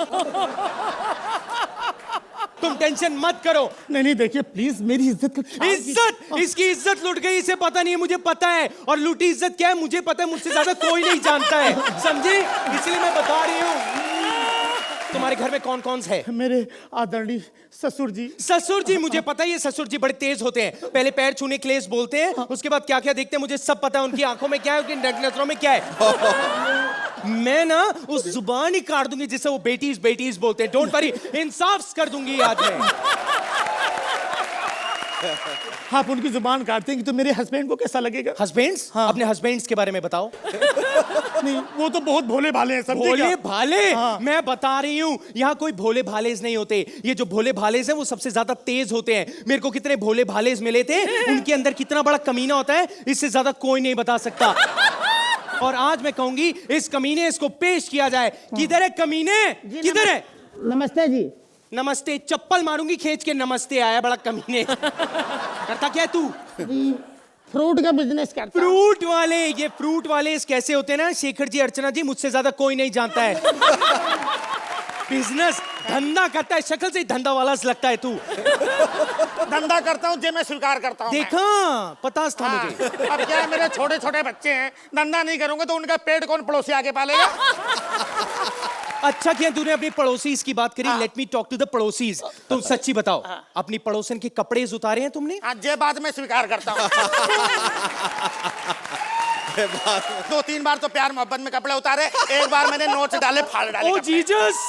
तुम टेंशन मत करो। नहीं, देखिए प्लीज, मेरी इज्जत का इज्जत, इसकी इज्जत लुट गई, इसे पता नहीं है, मुझे पता है। और लूटी इज्जत क्या है मुझे पता है, मुझसे ज्यादा कोई नहीं जानता है, समझे? इसलिए मैं बता रही हूँ। तुम्हारे घर में कौन कौन है? मेरे आदरणीय ससुर जी। ससुर जी, मुझे पता है ये ससुर जी बड़े तेज होते हैं, पहले पैर छूने के लिए बोलते हैं, उसके बाद क्या क्या देखते हैं मुझे सब पता है, उनकी आंखों में क्या है, उनकी नजरों में क्या है। मैं ना उस जुबान ही काट दूंगी जिससे वो बेटीज बोलते हैं। डोंट वरी, इंसाफ कर दूंगी आज मैं। आप उनकी जुबान काटते हैं कि तो मेरे हस्बैंड को कैसा लगेगा? हस्बैंड्स? हाँ। अपने हस्बैंड्स के बारे में बताओ। नहीं, वो तो बहुत भोले भाले हैं, समझे क्या? भोले भाले? हाँ। मैं बता रही हूँ, यहाँ कोई भोले भालेज नहीं होते। ये जो भोले भालेज हैं वो सबसे ज्यादा तेज होते हैं। मेरे को कितने भोले भालेज मिले थे, उनके अंदर कितना बड़ा कमीना होता है, इससे ज्यादा कोई नहीं बता सकता। और आज मैं कहूंगी इस कमीने इसको पेश किया जाए। किधर है कमीने, किधर है? नमस्ते जी। नमस्ते, चप्पल मारूंगी खींच के, नमस्ते आया बड़ा कमीने। करता क्या है तू? फ्रूट का बिजनेस करता हूं। फ्रूट वाले, ये फ्रूट वाले कैसे होते हैं ना शेखर जी, अर्चना जी, मुझसे ज्यादा कोई नहीं जानता है। बिजनेस, धंधा करता है, शक्ल से ही धंधा वाला लगता है तू। धंधा करता हूँ, जे मैं स्वीकार करता हूँ। देखा, पता था मुझे। अब क्या है, मेरे छोटे छोटे बच्चे हैं, धंधा नहीं करूंगा तो उनका पेट कौन पड़ोसी आगे पालेगा? अच्छा किया तूने अपनी पड़ोसीज की बात करी। Let me talk to the पड़ोसीज। तुम सच्ची बताओ, अपनी पड़ोसन के कपड़े उतारे हैं तुमने? आज ये बात मैं स्वीकार करता हूँ। 2-3 बार तो प्यार मोहब्बत में कपड़े उतारे, एक बार मैंने नोट्स डाले, फाड़ डाले। ओ जीसस!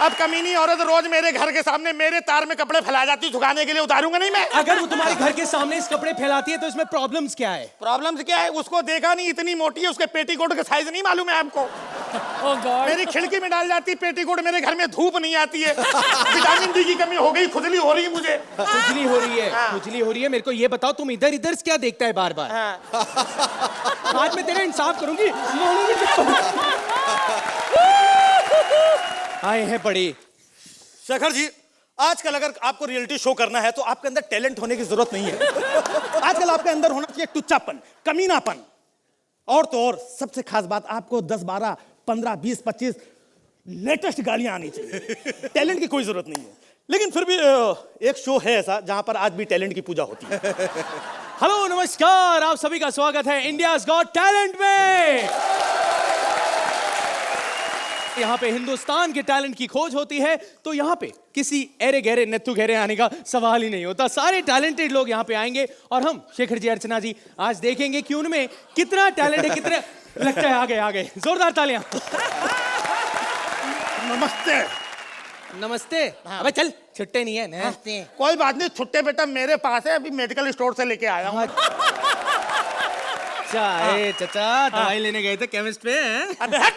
अब कमीनी औरत रोज मेरे घर के सामने मेरे तार में कपड़े फैला जाती, झुकाने के लिए उतारूंगा नहीं मैं। अगर वो तुम्हारे घर के सामने इस कपड़े फैलाती है तो इसमें प्रॉब्लम्स क्या है? प्रॉब्लम्स क्या है? उसको देखा नहीं, इतनी मोटी है, उसके पेटीकोट का साइज नहीं मालूम है आपको? Oh God. मेरी खिड़की में डाल जाती पेटीकोट, मेरे घर में धूप नहीं आती है, विटामिन डी की कमी हो गई, खुजली हो रही है मुझे। खुजली हो रही है, खुजली हो रही है। मेरे को ये बताओ, तुम इधर इधर क्या देखता है बार बार? आज मैं तेरा इंसाफ करूंगी। आए हैं बड़े। शेखर जी, आजकल अगर आपको रियलिटी शो करना है तो आपके अंदर टैलेंट होने की जरूरत नहीं है। आजकल आपके अंदर होना चाहिए टुच्चापन, कमीनापन। और तो और सबसे खास बात, आपको 10, 12, 15, 20, 25 लेटेस्ट गालियां आनी चाहिए। टैलेंट की कोई जरूरत नहीं है, लेकिन फिर भी एक शो है ऐसा जहां पर आज भी टैलेंट की पूजा होती है। हेलो, नमस्कार, आप सभी का स्वागत है इंडियाज गॉट टैलेंट में। यहाँ पे हिंदुस्तान के टैलेंट की खोज होती है, तो यहाँ पे किसी एरे गहरे नत्थु गहरे आने का सवाल ही नहीं होता। सारे टैलेंटेड लोग यहाँ पे आएंगे और हम शेखर जी, अर्चना जी आज देखेंगे कि उनमें कितना टैलेंट है, कितने लगता है आ गए जोरदार तालियां। नमस्ते। नमस्ते। अबे चल, छुट्टे नहीं है। नमस्ते। कोई बात नहीं, छुट्टे बेटा मेरे पास है, अभी मेडिकल स्टोर से लेके आया हूँ। चचा दवाई लेने गए थे केमिस्ट पे हैं? अबे हट,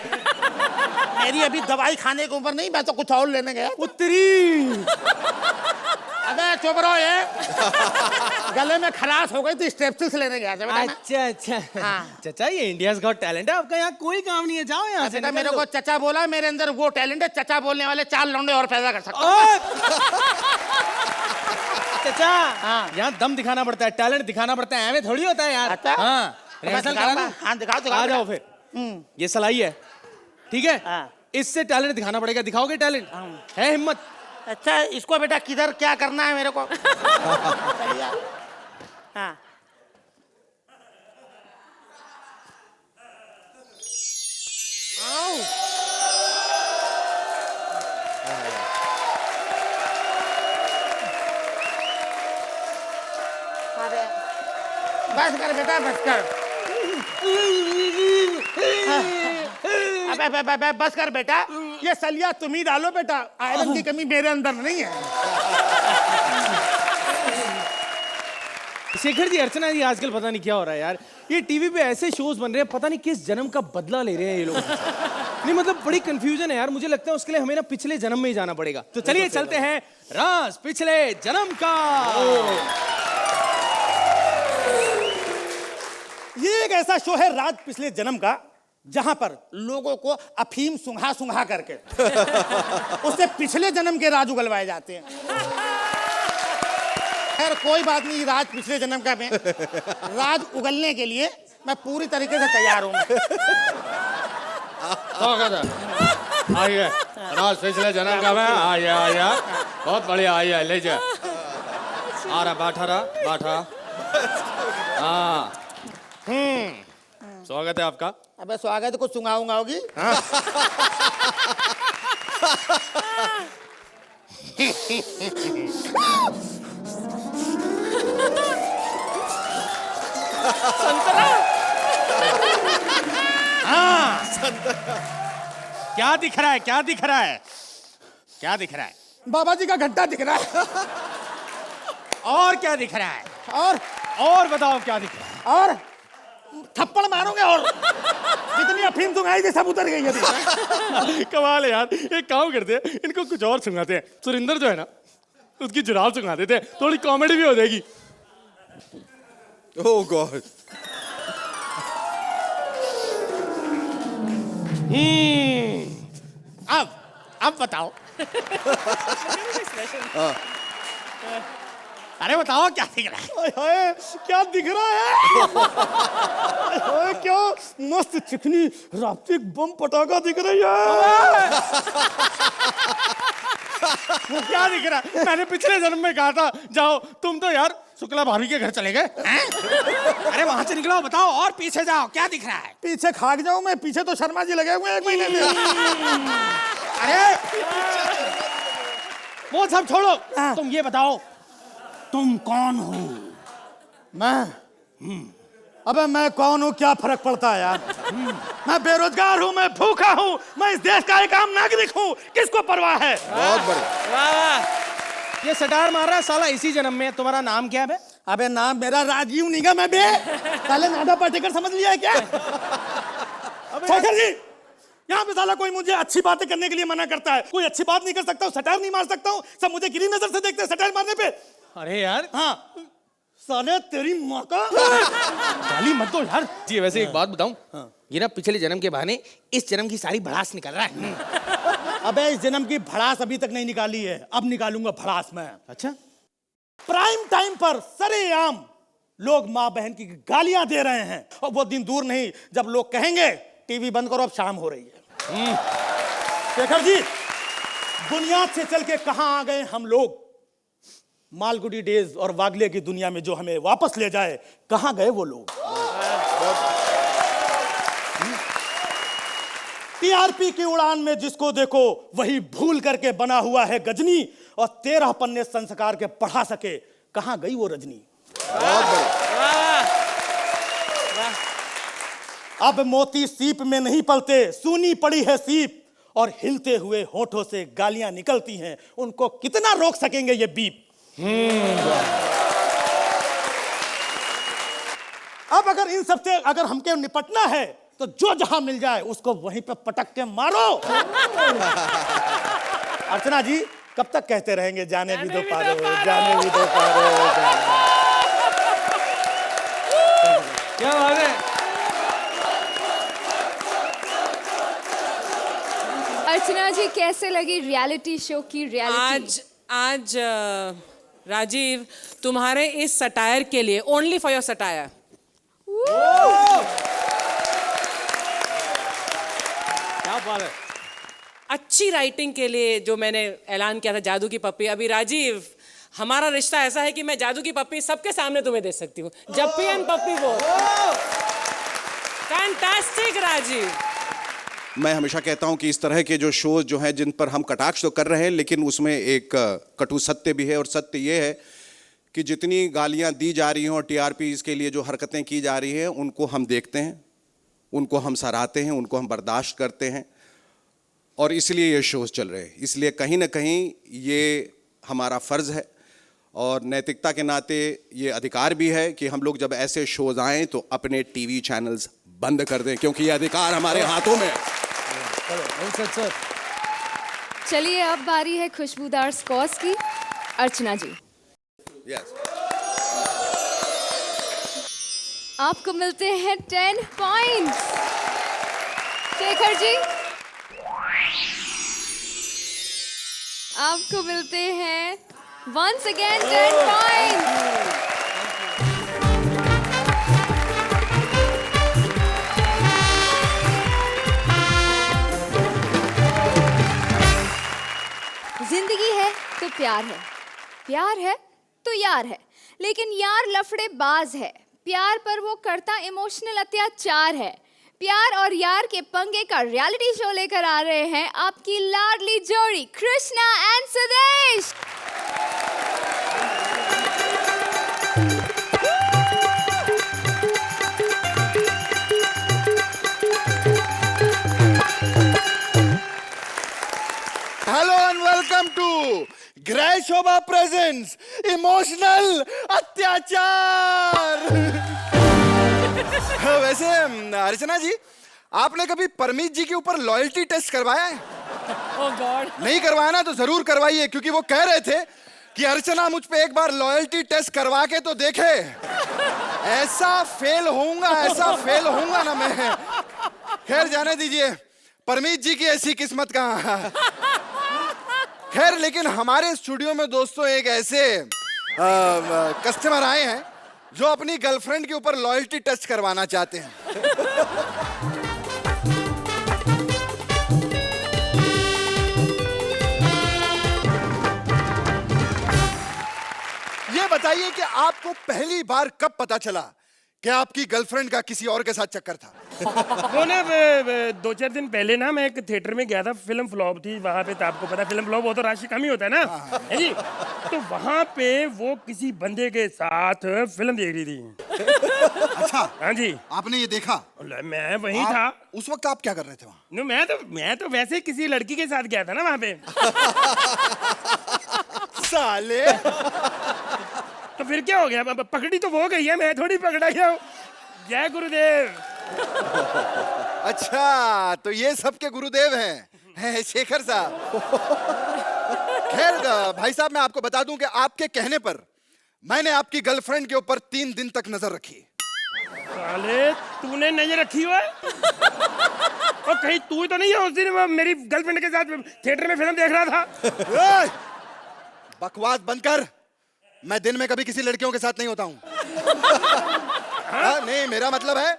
मेरी अभी दवाई खाने की उम्र नहीं, मैं तो कुछ और लेने गया। उत्तरी। अबे चुप रहो, ये गले में खराश हो गई तो स्ट्रेप्सिल्स लेने गया था बेटा मैं। अच्छा अच्छा। हाँ। चचा ये इंडियाज गॉट टैलेंट है, आपका यहाँ कोई काम नहीं है, जाओ यहाँ से। बेटा मेरे को चचा बोला, मेरे अंदर वो टैलेंट है, चचा बोलने वाले 4 लौंडे और पैदा कर सकते हैं। चचा हाँ। यहाँ दम दिखाना पड़ता है, टैलेंट दिखाना पड़ता है, ऐਵੇਂ थोड़ी होता है यार। अच्छा? हाँ, रिहर्सल कराना। हाँ दिखाओ आ जाओ फिर। ये सलाई है, ठीक है? हाँ। इससे टैलेंट दिखाना पड़ेगा, दिखाओगे टैलेंट? है हिम्मत? अच्छा, इसको बेटा किधर क्या करना है मेरे को? चलिए। हाँ। बस कर बेटा, बस कर। अबे बस कर बेटा, ये सलिया तुम ही डालो बेटा, आयरन की कमी मेरे अंदर नहीं है। शेखर जी, अर्चना जी, आजकल पता नहीं क्या हो रहा है यार, ये टीवी पे ऐसे शोज बन रहे हैं, पता नहीं किस जन्म का बदला ले रहे हैं ये लोग। नहीं मतलब बड़ी कंफ्यूजन है यार, मुझे लगता है उसके लिए हमें ना पिछले जन्म में ही जाना पड़ेगा। तो चलिए चलते हैं राज पिछले जन्म का। ये एक ऐसा शो है राज पिछले जन्म का, जहां पर लोगों को अफीम सुंघा सुंघा करके उससे पिछले जन्म के राज उगलवाए जाते हैं। खैर कोई बात नहीं, राज पिछले जन्म का मैं राज उगलने के लिए मैं पूरी तरीके से तैयार हूं। आइए, राज पिछले जन्म का मैं, आइए आइए, बहुत बढ़िया, आइए ले जा। आ रहा, बैठा। हाँ, स्वागत है आपका। अबे स्वागत है, कुछ सुंगाऊंगा होगी। क्या दिख रहा है, क्या दिख रहा है, क्या दिख रहा है? बाबा जी का घंटा दिख रहा है। और क्या दिख रहा है? और बताओ क्या दिख रहा है? और थप्पड़ मारोगे और जितनी अफीम सुंघाई थी सब उतर गई है। कमाल है यार, एक काम करते हैं, इनको कुछ और सुनाते हैं। सुरिंदर जो है ना, उसकी जुराब सुना देते हैं, थोड़ी कॉमेडी भी हो जाएगी। Oh God. अब बताओ। अरे बताओ क्या दिख रहा है? हाय, क्या दिख रहा है? हाय, क्या मस्त चिकनी राप्तिक बम पटाखा दिख रही है। वो क्या दिख रहा है? मैंने पिछले जन्म में कहा था जाओ, तुम तो यार शुक्ला भाभी के घर चले गए। अरे वहां से निकलो, बताओ और पीछे जाओ, क्या दिख रहा है? पीछे खाक जाऊं मैं, पीछे तो शर्मा जी लगे हुए हैं 1 महीने में। अरे वो सब छोड़ो, तुम ये बताओ तुम कौन हो? मैं अबे मैं कौन हूँ, क्या फर्क पड़ता है यार। मैं बेरोजगार हूँ, मैं भूखा हूँ, मैं इस देश का एक आम नागरिक हूँ, किसको परवाह है। बहुत बढ़िया। वाह, ये सटार मार रहा है साला इसी जन्म में। तुम्हारा नाम क्या है बे? अबे नाम मेरा राजीव निगम है बे। साले नाडा पाटेकर समझ लिया है क्या? शेखर जी, यहाँ पे साला कोई मुझे अच्छी बातें करने के लिए मना करता है, कोई अच्छी बात नहीं कर सकता हूँ, सटार नहीं मार सकता हूँ, सब मुझे गिरी नजर से देखते हैं सटार मारने पे। अरे यार, हाँ साले तेरी माँ का। गाली मत दो यार जी। वैसे एक बात बताऊं, ये ना पिछले जन्म के बहाने इस जन्म की सारी भड़ास निकल रहा है। अबे इस जन्म की भड़ास अभी तक नहीं निकाली है, अब निकालूंगा भड़ास मैं। अच्छा, प्राइम टाइम पर सरेआम लोग माँ बहन की गालियां दे रहे हैं, और वो दिन दूर नहीं जब लोग कहेंगे टीवी बंद करो अब शाम हो रही है। शेखर जी, बुनियाद से चल के कहां आ गए हम लोग। मालगुडी डेज और वागले की दुनिया में जो हमें वापस ले जाए, कहां गए वो लोग। टीआरपी की उड़ान में जिसको देखो वही भूल करके बना हुआ है गजनी, और 13 पन्ने संस्कार के पढ़ा सके, कहां गई वो रजनी। अब मोती सीप में नहीं पलते, सूनी पड़ी है सीप, और हिलते हुए होठों से गालियां निकलती हैं, उनको कितना रोक सकेंगे ये बीप। अब अगर इन सबसे अगर हमके निपटना है तो जो जहां मिल जाए उसको वहीं पे पटक के मारो। अर्चना जी कब तक कहते रहेंगे जाने भी दो पारो, जाने भी दो पारो। क्या बात है। अर्चना जी कैसे लगी रियलिटी शो की रियलिटी? आज राजीव तुम्हारे इस सटायर के लिए, ओनली फॉर योर सटायर, क्या बात है। अच्छी राइटिंग के लिए जो मैंने ऐलान किया था जादू की पप्पी, अभी राजीव हमारा रिश्ता ऐसा है कि मैं जादू की पप्पी सबके सामने तुम्हें दे सकती हूँ। जप्पी एंड पप्पी बोल। फैंटास्टिक राजीव। मैं हमेशा कहता हूं कि इस तरह के जो शोज जो हैं जिन पर हम कटाक्ष तो कर रहे हैं, लेकिन उसमें एक कटु सत्य भी है, और सत्य ये है कि जितनी गालियां दी जा रही हैं और टीआरपी के लिए जो हरकतें की जा रही हैं उनको हम देखते हैं, उनको हम सराहते हैं, उनको हम बर्दाश्त करते हैं, और इसलिए ये शोज चल रहे हैं। इसलिए कहीं ना कहीं ये हमारा फ़र्ज़ है और नैतिकता के नाते ये अधिकार भी है कि हम लोग जब ऐसे शोज आएँ तो अपने टीवी चैनल्स बंद कर दें, क्योंकि ये अधिकार हमारे हाथों में है। चलिए अब बारी है खुशबूदार स्कॉच की। अर्चना जी Yes. आपको मिलते हैं 10 पॉइंट्स। शेखर जी आपको मिलते हैं once again 10 पॉइंट्स। जिंदगी है तो प्यार है, प्यार है तो यार है, लेकिन यार लफड़ेबाज है, प्यार पर वो करता इमोशनल अत्याचार है। प्यार और यार के पंगे का रियलिटी शो लेकर आ रहे हैं आपकी लाडली जोड़ी Krishna and Sudesh. Hello and welcome to Grey Shobha presents emotional अत्याचार। वैसे अर्चना जी, आपने कभी परमीत जी के ऊपर लॉयल्टी टेस्ट करवाया है? Oh God. नहीं करवाया ना तो जरूर करवाइए, क्योंकि वो कह रहे थे कि अर्चना मुझ पे एक बार लॉयल्टी टेस्ट करवा के तो देखे, ऐसा फेल होऊंगा ना मैं। खैर जाने दीजिए, परमीत जी की ऐसी किस्मत कहाँ। खैर, लेकिन हमारे स्टूडियो में दोस्तों एक ऐसे कस्टमर आए हैं जो अपनी गर्लफ्रेंड के ऊपर लॉयल्टी टेस्ट करवाना चाहते हैं। ये बताइए कि आपको पहली बार कब पता चला कि आपकी गर्लफ्रेंड का किसी और के साथ चक्कर था? वो ना 2-4 दिन पहले ना मैं एक थिएटर में गया था, फिल्म फ्लॉप थी वहाँ पे। तो आपको पता फिल्म फ्लॉप हो तो राशि कम ही होता है ना, है जी। तो वहाँ पे वो किसी बंदे के साथ फिल्म देख रही थी। अच्छा, हाँ जी। आपने ये देखा? मैं वहीं था। उस वक्त आप क्या कर रहे थे वहाँ? मैं तो वैसे किसी लड़की के साथ गया था ना वहाँ पे। साले। तो फिर क्या हो गया? पकड़ी तो वो गई है, मैं थोड़ी पकड़ा गया हूँ। जय गुरुदेव। अच्छा, तो ये सबके गुरुदेव हैं शेखर साहब। खैर भाई साहब, मैं आपको बता दूं कि आपके कहने पर मैंने आपकी गर्लफ्रेंड के ऊपर 3 दिन तक नजर रखी। साले, तूने नजर रखी हुआ है? और कहीं तू तो नहीं है उस दिन मेरी गर्लफ्रेंड के साथ थिएटर में फिल्म देख रहा था? बकवास बंद कर। मैं दिन में कभी किसी लड़कियों के साथ नहीं होता हूं। नहीं, मेरा मतलब है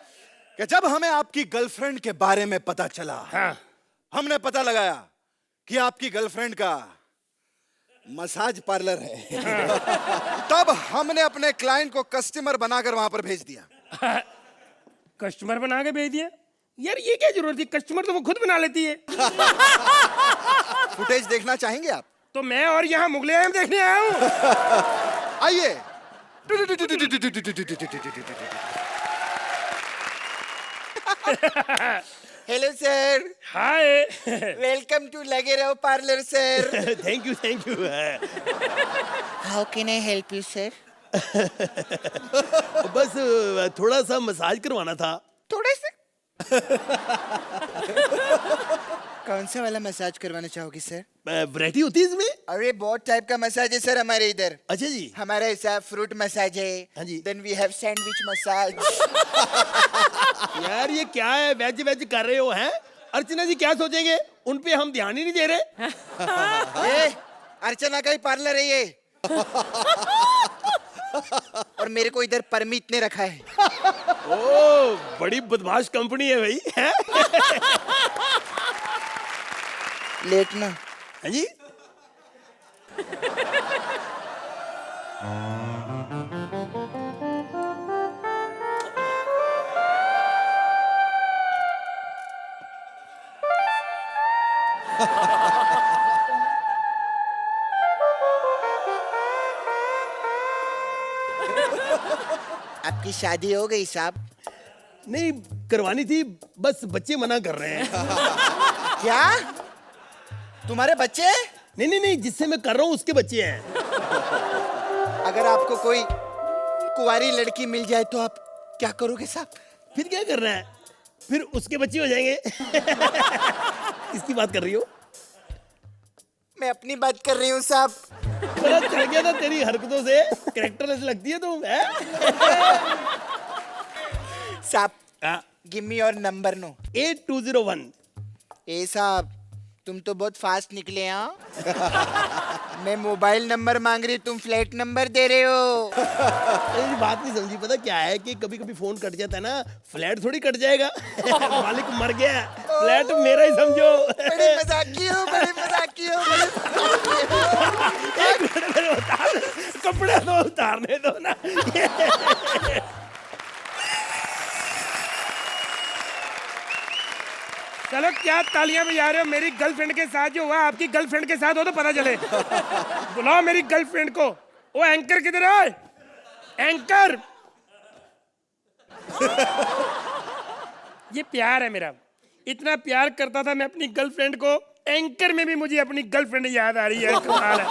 कि जब हमें आपकी गर्लफ्रेंड के बारे में पता चला, हमने पता लगाया कि आपकी गर्लफ्रेंड का मसाज पार्लर है, तब हमने अपने क्लाइंट को कस्टमर बनाकर वहां पर भेज दिया। कस्टमर बना के भेज दिया? यार ये क्या जरूरत थी, कस्टमर तो वो खुद बना लेती है। फुटेज देखना चाहेंगे आप? तो मैं और यहाँ मुगले आम देखने आया हूँ। आइए। Hello sir. Hi. Welcome to Lage Raho parlour sir. Thank you thank you. How can I help you sir? बस थोड़ा सा मसाज करवाना था। थोड़े से कौन सा वाला मसाज करवाना चाहोगे सर? वैरायटी होती है इसमें? अरे बहुत टाइप का मसाज है सर हमारे इधर। अच्छा जी। हमारा ऐसा फ्रूट मसाज है। हाँ जी। Then we have sandwich massage. यार ये क्या है, वेज वेज कर रहे हो हैं? अर्चना जी क्या सोचेंगे, उन पे हम ध्यान ही नहीं दे रहे। ए, अर्चना का ही पार्लर है ये। और मेरे को इधर परमिट ने रखा है। ओ बड़ी बदमाश कंपनी है भाई। हैं? लेटना। हाँ जी। आपकी शादी हो गई साहब? नहीं करवानी थी, बस बच्चे मना कर रहे हैं। क्या तुम्हारे बच्चे? नहीं नहीं नहीं, जिससे मैं कर रहा हूँ उसके बच्चे हैं। अगर आपको कोई कुंवारी लड़की मिल जाए तो आप क्या करोगे साहब? फिर क्या करना है, फिर उसके बच्चे हो जाएंगे। किसकी बात कर रही हो? मैं अपनी बात कर रही हूँ साहब। पता चल गया था तेरी हरकतों से, कैरेक्टरलेस लगती है तुम। साहब हाँ। Give me your number no. 8201। ए साहब तुम तो बहुत फास्ट निकले हाँ। मैं मोबाइल नंबर मांग रही, तुम फ्लैट नंबर दे रहे हो। मेरी बात नहीं समझी, पता क्या है कि कभी कभी फोन कट जाता है ना, फ्लैट थोड़ी कट जाएगा। मालिक मर गया, फ्लैट मेरा ही समझो। बड़े मजाकी हो, बड़े मजाकी हो, बड़े मजाकी हो। एक मिनट मेरे उतार, कपड़े तो उतारने दो ना। चलो क्या तालियां बजा रहे हो, मेरी गर्लफ्रेंड के साथ जो हुआ आपकी गर्लफ्रेंड के साथ हो तो पता चले। बुलाओ मेरी गर्लफ्रेंड को। वो एंकर किधर है? एंकर। ये प्यार है मेरा, इतना प्यार करता था मैं अपनी गर्लफ्रेंड को, एंकर में भी मुझे अपनी गर्लफ्रेंड याद आ रही है। कमाल है।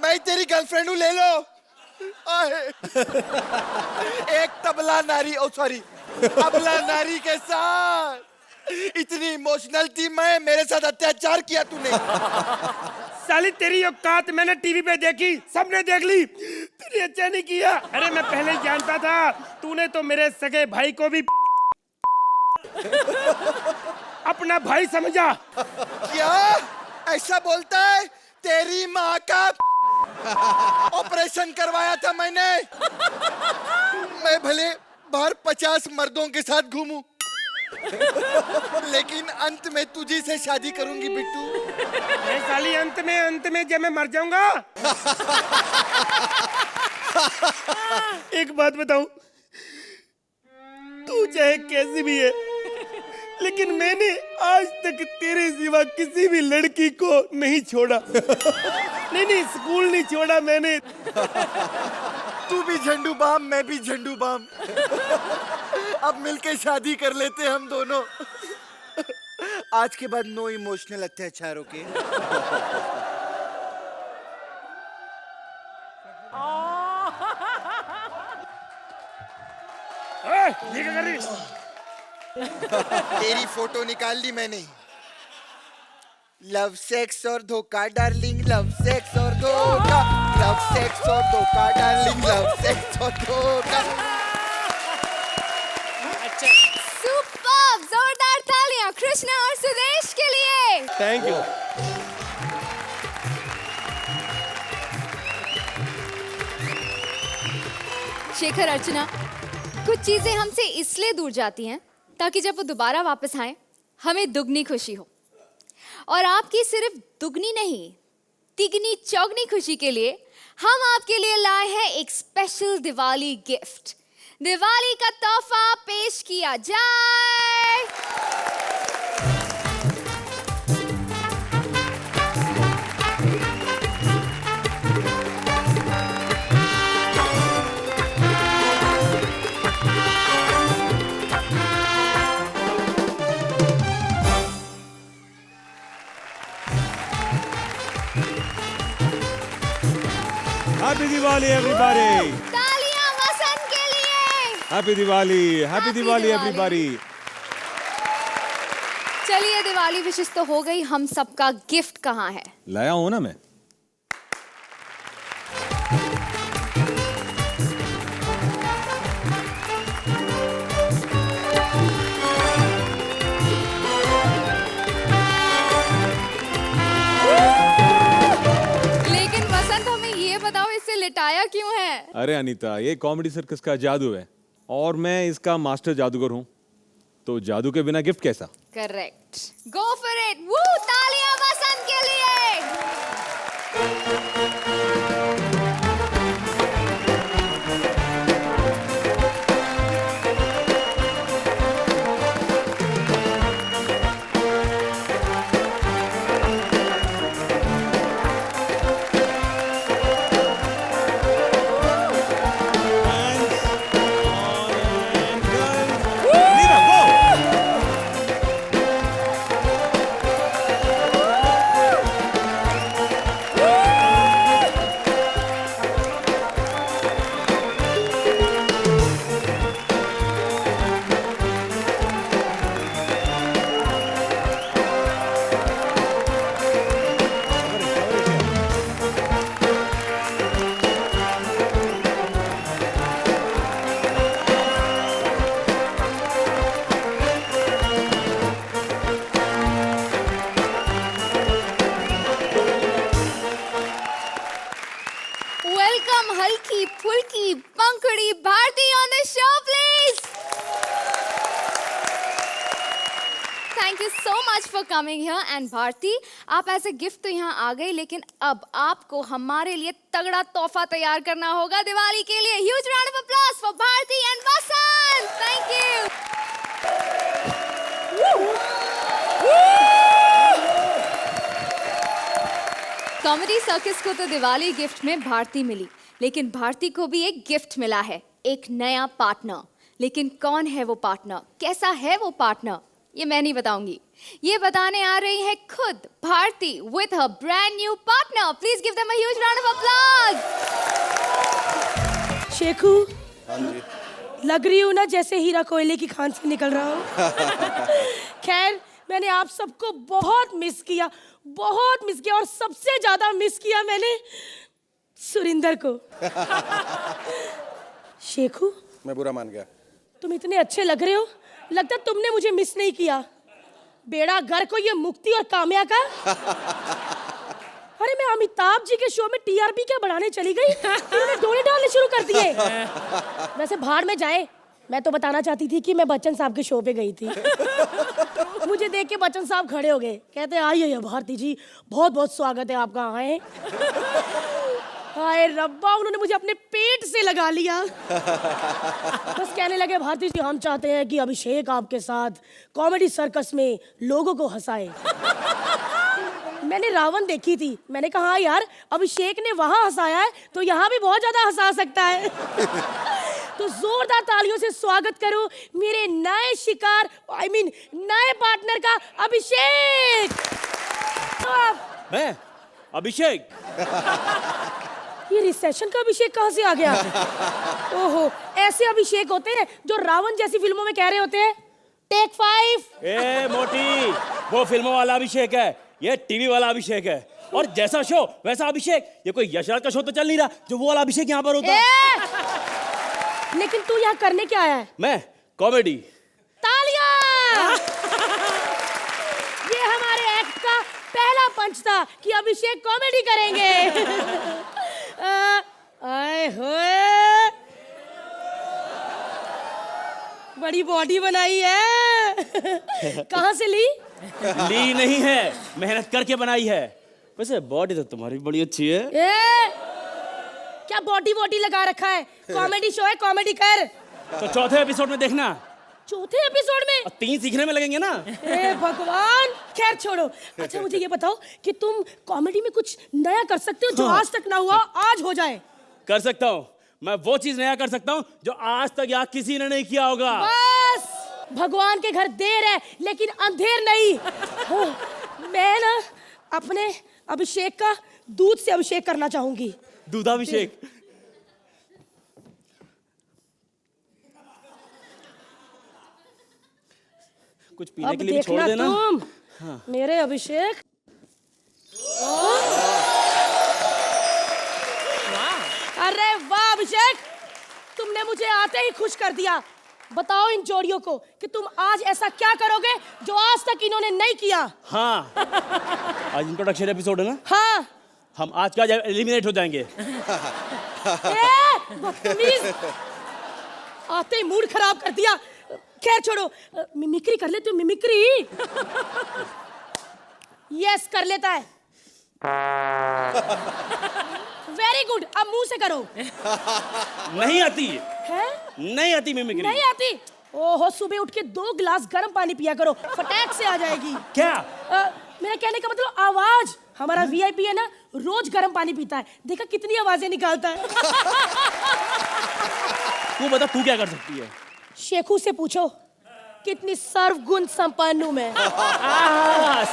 मैं तेरी गर्लफ्रेंड हूँ, ले लो। एक तबला नारी, ओ सॉरी तबला नारी के साथ इतनी इमोशनल थी मैं, मेरे साथ अत्याचार किया तूने। साली तेरी औकात मैंने टीवी पे देखी, सबने देख ली, तूने अच्छा नहीं किया। अरे मैं पहले ही जानता था, तूने तो मेरे सगे भाई को भी अपना भाई समझा। क्या ऐसा बोलता है? तेरी माँ का ऑपरेशन करवाया था मैंने। मैं भले बाहर 50 मर्दों के साथ घूमूं, लेकिन अंत में तुझी से शादी करूंगी बिट्टू। मैं साली अंत में जब मैं मर जाऊंगा। एक बात बताऊं, तू चाहे कैसी भी है, लेकिन मैंने आज तक तेरे सिवा किसी भी लड़की को नहीं छोड़ा। नहीं स्कूल नहीं छोड़ा मैंने। तू भी झंडू बाम, मैं भी झंडू बाम। अब मिलके शादी कर लेते हम दोनों। आज के बाद नो इमोशनल अत्याचारों के। ये क्या कर रही? तेरी फोटो निकाल ली मैंने। लव सेक्स और धोखा डार्लिंग, लव सेक्स और धोखा, लव सेक्स और धोखा डार्लिंग, लव सेक्स और धोखा। सुपर्ब! जोरदार तालियां कृष्णा और सुदेश के लिए। Thank you. शेखर, अर्चना, कुछ चीजें हमसे इसलिए दूर जाती हैं ताकि जब वो दोबारा वापस आए हमें दुगनी खुशी हो। और आपकी सिर्फ दुगनी नहीं, तिगनी चौगनी खुशी के लिए हम आपके लिए लाए हैं एक स्पेशल दिवाली गिफ्ट। दिवाली का तोहफा पेश किया जाए। Happy Diwali everybody. तालियां वसंत के लिए। Happy Diwali, happy Diwali everybody. चलिए दिवाली विशेष तो हो गई, हम सबका गिफ्ट कहाँ है? लाया हूं ना मैं। लेकिन वसंत हमें ये बताओ इसे लिटाया क्यों है? अरे अनीता, ये कॉमेडी सर्कस का जादू है और मैं इसका मास्टर जादूगर हूं, तो जादू के बिना गिफ्ट कैसा? Correct, go for it. वो तालियां वसंत के लिए। वेलकम हल्की फुल्की पंखुड़ी Bharti on the show please. Thank you so much for coming here. And Bharti, आप एज ए गिफ्ट तो यहाँ आ गई, लेकिन अब आपको हमारे लिए तगड़ा तोहफा तैयार करना होगा दिवाली के लिए। Huge round of applause for Bharti and Vasant. Thank you. Comedy circus को तो दिवाली गिफ्ट में भारती मिली, लेकिन भारती को भी एक गिफ्ट मिला है, एक नया पार्टनर। लेकिन कौन है वो पार्टनर, कैसा है वो पार्टनर, ये मैं नहीं बताऊंगी, ये बताने आ रही है खुद Bharti with her brand new partner. Please give them a huge round of applause. Shekhu, हाँ जी। लग रही हूँ ना जैसे हीरा कोयले की खान से निकल रहा हूँ। खैर, मैंने आप सबको बहुत मिस किया, बहुत मिस किया, और सबसे ज्यादा मिस किया मैंने सुरिंदर को। शेखू, मैं बुरा मान गया। तुम इतने अच्छे लग रहे हो, लगता तुमने मुझे मिस नहीं किया। बेड़ा घर को ये मुक्ति और काम्या का। अरे मैं अमिताभ जी के शो में टीआरपी क्या बढ़ाने चली गई, इन्होंने डोले डालने शुरू कर दिए। वैसे भाड़ में जाए, मैं तो बताना चाहती थी कि मैं बच्चन साहब के शो पे गई थी। मुझे देख के बच्चन साहब खड़े हो गए, कहते आइए भारती जी, बहुत बहुत स्वागत है आपका। आए हाय रब्बा, उन्होंने मुझे अपने पेट से लगा लिया। बस कहने लगे, भारती जी हम चाहते हैं कि अभिषेक आपके साथ कॉमेडी सर्कस में लोगों को हंसाए। मैंने रावण देखी थी, मैंने कहा हाँ यार, अभिषेक ने वहां हंसाया है तो यहाँ भी बहुत ज्यादा हंसा सकता है। तो जोरदार तालियों से स्वागत करो मेरे नए शिकार, नए पार्टनर का, अभिषेक। मैं अभिषेक? ये रिसेशन का अभिषेक कहाँ से आ गया? ओहो, ऐसे अभिषेक होते हैं जो रावण जैसी फिल्मों में कह रहे होते हैं टेक 5। ए मोटी, वो फिल्मों वाला अभिषेक है, ये टीवी वाला अभिषेक है। और जैसा शो वैसा अभिषेक। ये कोई यशराज का शो तो चल नहीं रहा जो वो वाला अभिषेक यहाँ पर होता है। लेकिन तू यहाँ करने क्या आया है? मैं कॉमेडी। तालियां! ये हमारे एक्ट का पहला पंच था कि अभिषेक कॉमेडी करेंगे। आए होए, बड़ी बॉडी बनाई है। कहाँ से ली? ली नहीं है, मेहनत करके बनाई है। वैसे बॉडी तो तुम्हारी बड़ी अच्छी है। क्या बॉडी लगा रखा है? कॉमेडी शो है, कॉमेडी कर। तो चौथे एपिसोड में देखना। चौथे एपिसोड में? 3 सीखने में लगेंगे ना। हे भगवान, खैर छोड़ो। अच्छा मुझे ये बताओ कि तुम कॉमेडी में कुछ नया कर सकते हो जो आज तक ना हुआ, आज हो जाए। कर सकता हूँ, मैं वो चीज नया कर सकता हूँ जो आज तक यहाँ किसी ने नहीं किया होगा। बस, भगवान के घर देर है लेकिन अंधेर नहीं। मैं ना अपने अभिषेक का दूध से अभिषेक करना चाहूंगी। दूधाभिषेक? कुछ पीने के लिए भी छोड़ देना। तुम मेरे अभिषेक। अरे वाह अभिषेक, तुमने मुझे आते ही खुश कर दिया। बताओ इन जोड़ियों को कि तुम आज ऐसा क्या करोगे जो आज तक इन्होंने नहीं किया। हाँ, आज इंट्रोडक्शन एपिसोड है ना। हाँ, हम आज का एलिमिनेट हो जाएंगे। बदतमीज, आते ही मूड खराब कर दिया। खैर छोड़ो, मिमिक्री कर लेते हो? मिमिक्री यस कर लेता है। वेरी गुड, अब मुंह से करो। नहीं आती है? नहीं आती मिमिक्री। नहीं आती? ओहो, सुबह उठ के 2 गिलास गर्म पानी पिया करो, फटाक से आ जाएगी। क्या? मेरा कहने का मतलब आवाज। हमारा वीआईपी है ना, रोज गर्म पानी पीता है, देखा कितनी आवाजें निकालता है। तू बता, तू क्या कर सकती है? शेखू से पूछो कितनी सर्वगुण संपन्न हूं मैं।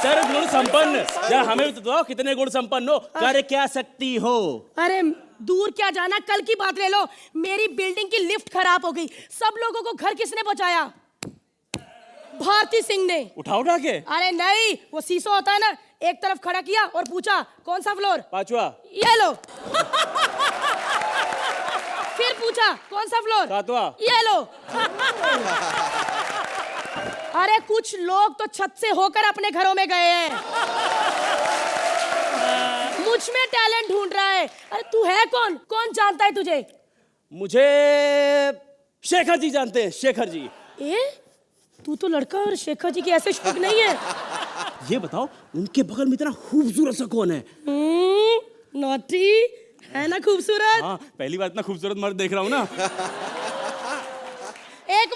सर्वगुण संपन्न? या हमें तो बताओ कितने गुण संपन्न हो, कर क्या सकती हो? अरे दूर क्या जाना, कल की बात ले लो। मेरी बिल्डिंग की लिफ्ट खराब हो गई, सब लोगों को घर किसने बचाया? भारती सिंह ने। उठा के? अरे नहीं, वो सीसो होता है ना, एक तरफ खड़ा किया और पूछा कौन सा फ्लोर? 5वां। ये लो। फिर पूछा कौन सा फ्लोर? 7वां। ये लो। अरे कुछ लोग तो छत से होकर अपने घरों में गए हैं। मुझ में टैलेंट ढूंढ रहा है। अरे तू है कौन? कौन जानता है तुझे? मुझे शेखर जी जानते हैं, शेखर जी। तू तो लड़का और शेखर जी के ऐसे शौक नहीं है। ये बताओ, उनके बगल में इतना खूबसूरत सा कौन है? नॉटी है ना खूबसूरत। हाँ, पहली बार इतना खूबसूरत मर्द देख रहा हूँ ना। एक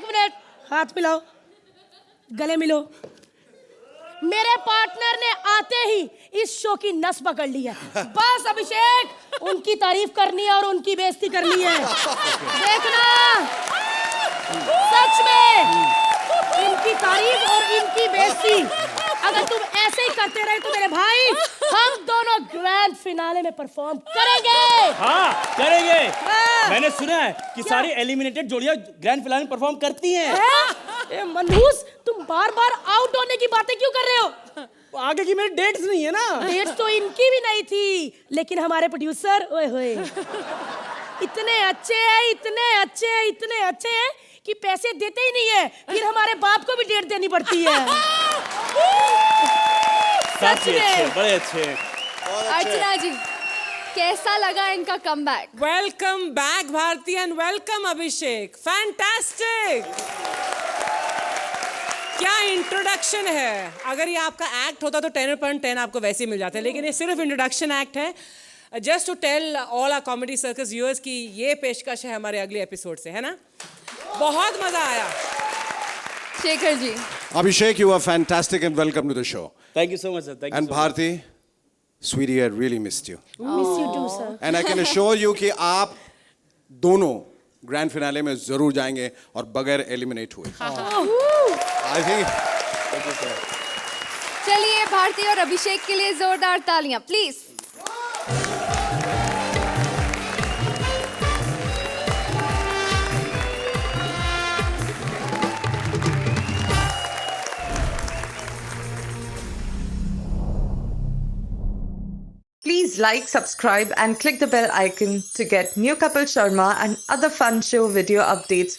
मिनट, हाथ मिलाओ, गले मिलो। मेरे पार्टनर ने आते ही इस शो की नस पकड़ ली है। बस अभिषेक, उनकी तारीफ करनी है और उनकी बेइज्जती करनी है। देखना, सच में इनकी तारीफ और इनकी बेइज्जती। अगर तुम ऐसे ही करते रहे तो मेरे भाई, हम दोनों ग्रैंड फिनाले में परफॉर्म करेंगे। हाँ, करेंगे। हाँ। मैंने सुना है कि सारी एलिमिनेटेड जोड़ियां ग्रैंड फिनाले में परफॉर्म करती हैं। ए मनहूस, तुम बार-बार आउट होने की बातें क्यों कर रहे हो? आगे की मेरी डेट्स नहीं है ना। डेट्स तो इनकी भी नहीं थी, लेकिन हमारे प्रोड्यूसर ओए होए इतने अच्छे हैं कि पैसे देते ही नहीं है, फिर हमारे बाप को भी डेट देनी पड़ती है। सच में बड़े अच्छे। अर्चना जी, कैसा लगा इनका comeback? Welcome back Bharti and welcome Abhishek, fantastic. क्या इंट्रोडक्शन है। अगर ये आपका एक्ट होता तो 10/10 आपको वैसे ही मिल जाता है, लेकिन ये सिर्फ इंट्रोडक्शन एक्ट है। Just to tell all our comedy circus viewers की ये पेशकश है हमारे अगले एपिसोड से, है ना। बहुत मजा आया। Shekhar ji. Abhishek, you are fantastic and welcome to the show. Thank you so much, sir. Thank you And so much. Bharti, sweetie, I really missed you. Miss you too, sir. And I can assure you कि आप दोनों ग्रैंड फिनाले में जरूर जाएंगे और बगैर एलिमिनेट हुए। I think. Thank you, sir. चलिए भारती और अभिषेक के लिए जोरदार तालियां please. Please like, subscribe and click the bell icon to get new Kapil Sharma and other fun show video updates